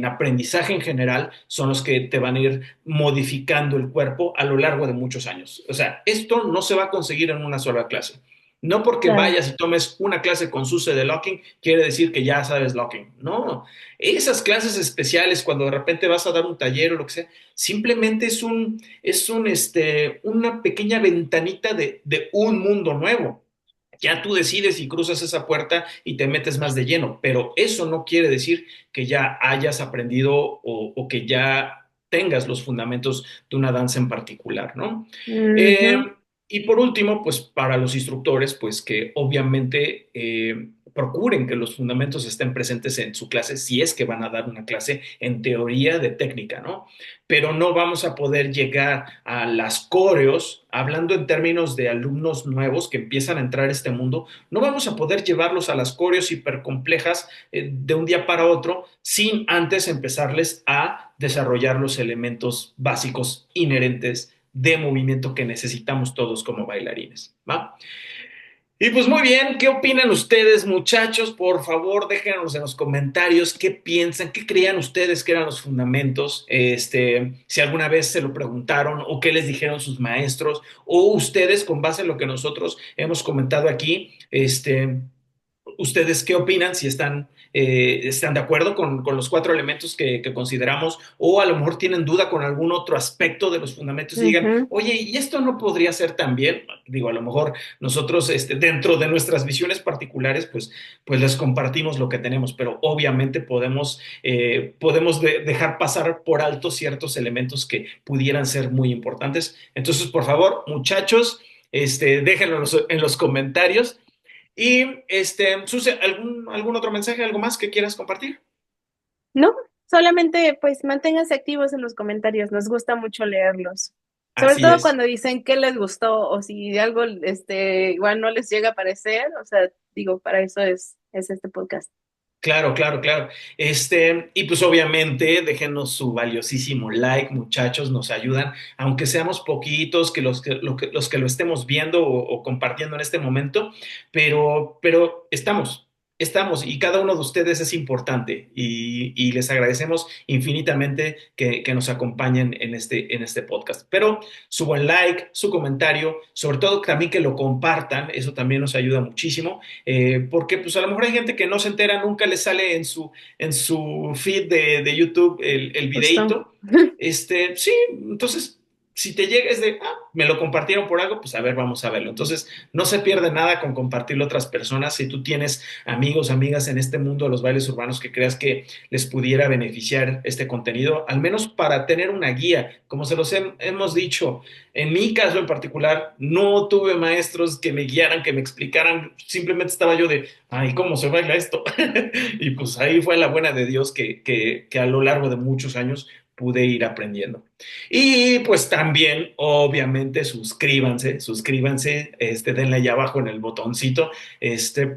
S2: aprendizaje en general, son los que te van a ir modificando el cuerpo a lo largo de muchos años. O sea, esto no se va a conseguir en una sola clase. No porque
S1: Claro.
S2: vayas y tomes una clase con Suse de locking, quiere decir que ya sabes locking. No, esas clases especiales, cuando de repente vas a dar un taller o lo que sea, simplemente una pequeña ventanita de un mundo nuevo. Ya tú decides y cruzas esa puerta y te metes más de lleno, pero eso no quiere decir que ya hayas aprendido o que ya tengas los fundamentos de una danza en particular, ¿no? Eh,
S1: Ujú,
S2: y por último, pues para los instructores, pues que obviamente procuren que los fundamentos estén presentes en su clase si es que van a dar una clase en teoría de técnica, ¿no? Pero no vamos a poder llegar a las coreos, hablando en términos de alumnos nuevos que empiezan a entrar a este mundo, no vamos a poder llevarlos a las coreos hipercomplejas de un día para otro sin antes empezarles a desarrollar los elementos básicos inherentes de movimiento que necesitamos todos como bailarines, ¿va? Y pues muy bien, ¿qué opinan ustedes, muchachos? Por favor, déjenos en los comentarios qué piensan, qué creían ustedes que eran los fundamentos, si alguna vez se lo preguntaron o qué les dijeron sus maestros, o ustedes, con base en lo que nosotros hemos comentado aquí, ¿ustedes qué opinan? Si están de acuerdo con los cuatro elementos que consideramos, o a lo mejor tienen duda con algún otro aspecto de los fundamentos y digan,
S1: ujú.
S2: oye, ¿y esto no podría ser también? Digo, a lo mejor nosotros, dentro de nuestras visiones particulares, pues les compartimos lo que tenemos, pero obviamente podemos dejar pasar por alto ciertos elementos que pudieran ser muy importantes. Entonces, por favor, muchachos, déjenlo en los comentarios. Y Susi, ¿algún otro mensaje, algo más que quieras compartir?
S1: No, solamente pues manténganse activos en los comentarios, nos gusta mucho leerlos. Sobre
S2: Así
S1: todo
S2: es.
S1: cuando dicen qué les gustó o si algo igual no les llega a parecer, o sea, digo, para eso es este podcast.
S2: Claro, claro, claro. Y pues obviamente déjenos su valiosísimo like, muchachos, nos ayudan, aunque seamos poquitos, los que lo estemos viendo o compartiendo en este momento, pero estamos, y cada uno de ustedes es importante, y les agradecemos infinitamente que nos acompañen en este podcast. Pero su buen like, su comentario, sobre todo también que lo compartan, eso también nos ayuda muchísimo porque pues a lo mejor hay gente que no se entera, nunca le sale en su feed de YouTube el
S1: Justo.
S2: videíto. Sí, entonces, si te llega es de, me lo compartieron por algo, pues a ver, vamos a verlo. Entonces, no se pierde nada con compartirlo a otras personas. Si tú tienes amigos, amigas en este mundo de los bailes urbanos que creas que les pudiera beneficiar este contenido, al menos para tener una guía, como se los hemos dicho, en mi caso en particular, no tuve maestros que me guiaran, que me explicaran, simplemente estaba yo de, ay, ¿cómo se baila esto? Y pues ahí fue la buena de Dios que a lo largo de muchos años pude ir aprendiendo. Y pues también, obviamente, suscríbanse, denle ahí abajo en el botoncito,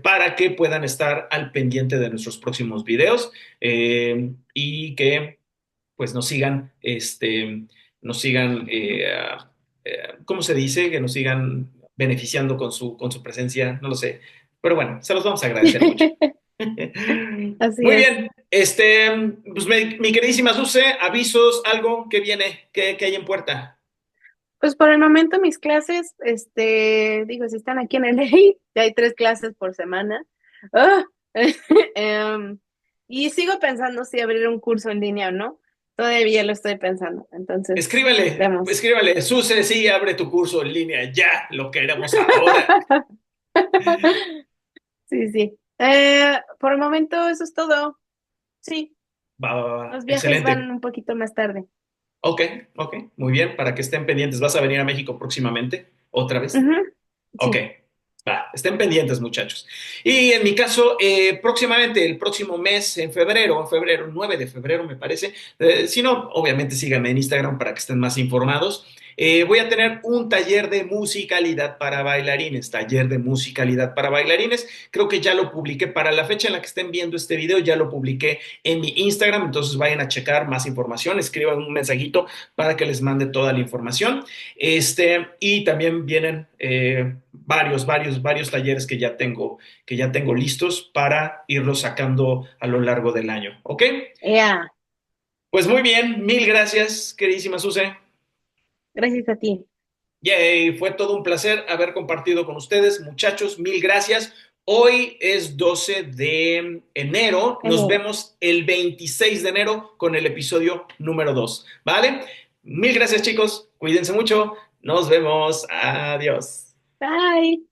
S2: para que puedan estar al pendiente de nuestros próximos videos y que pues nos sigan, ¿cómo se dice? Que nos sigan beneficiando con su presencia, no lo sé. Pero bueno, se los vamos a agradecer mucho.
S1: Así
S2: Muy
S1: es.
S2: bien, pues mi queridísima Suce, avisos, algo que viene, que hay en puerta.
S1: Pues por el momento mis clases, digo, si están aquí en el ley, ya hay 3 clases por semana. Ah, em, y sigo pensando si abrir un curso en línea o no. Todavía lo estoy pensando. Entonces, vemos.
S2: Escríbale, Suce, sí, abre tu curso en línea, ya, lo queremos ahora.
S1: Sí, sí. Por el momento eso es todo. Sí,
S2: Va, va, va,
S1: los viajes
S2: excelente.
S1: van un poquito más tarde.
S2: Ok, ok, muy bien, para que estén pendientes. ¿Vas a venir a México próximamente? ¿Otra vez?
S1: Ujú,
S2: Ok,
S1: sí.
S2: va, estén pendientes, muchachos. Y en mi caso, próximamente, el próximo mes, en febrero, 9 de febrero, me parece. Si no, obviamente síganme en Instagram para que estén más informados. Voy a tener un taller de musicalidad para bailarines, taller de musicalidad para bailarines. Creo que ya lo publiqué para la fecha en la que estén viendo este video, ya lo publiqué en mi Instagram, entonces vayan a checar más información, escriban un mensajito para que les mande toda la información. Y también vienen varios talleres que ya tengo listos para irlos sacando a lo largo del año. ¿Ok?
S1: Ya,
S2: Pues muy bien, mil gracias, queridísima Suse.
S1: gracias a ti.
S2: Yay, fue todo un placer haber compartido con ustedes, muchachos, mil gracias. Hoy es 12 de enero, nos
S1: Enero.
S2: vemos el 26 de enero con el episodio número 2, ¿vale? Mil gracias, chicos, cuídense mucho, nos vemos, adiós.
S1: Bye.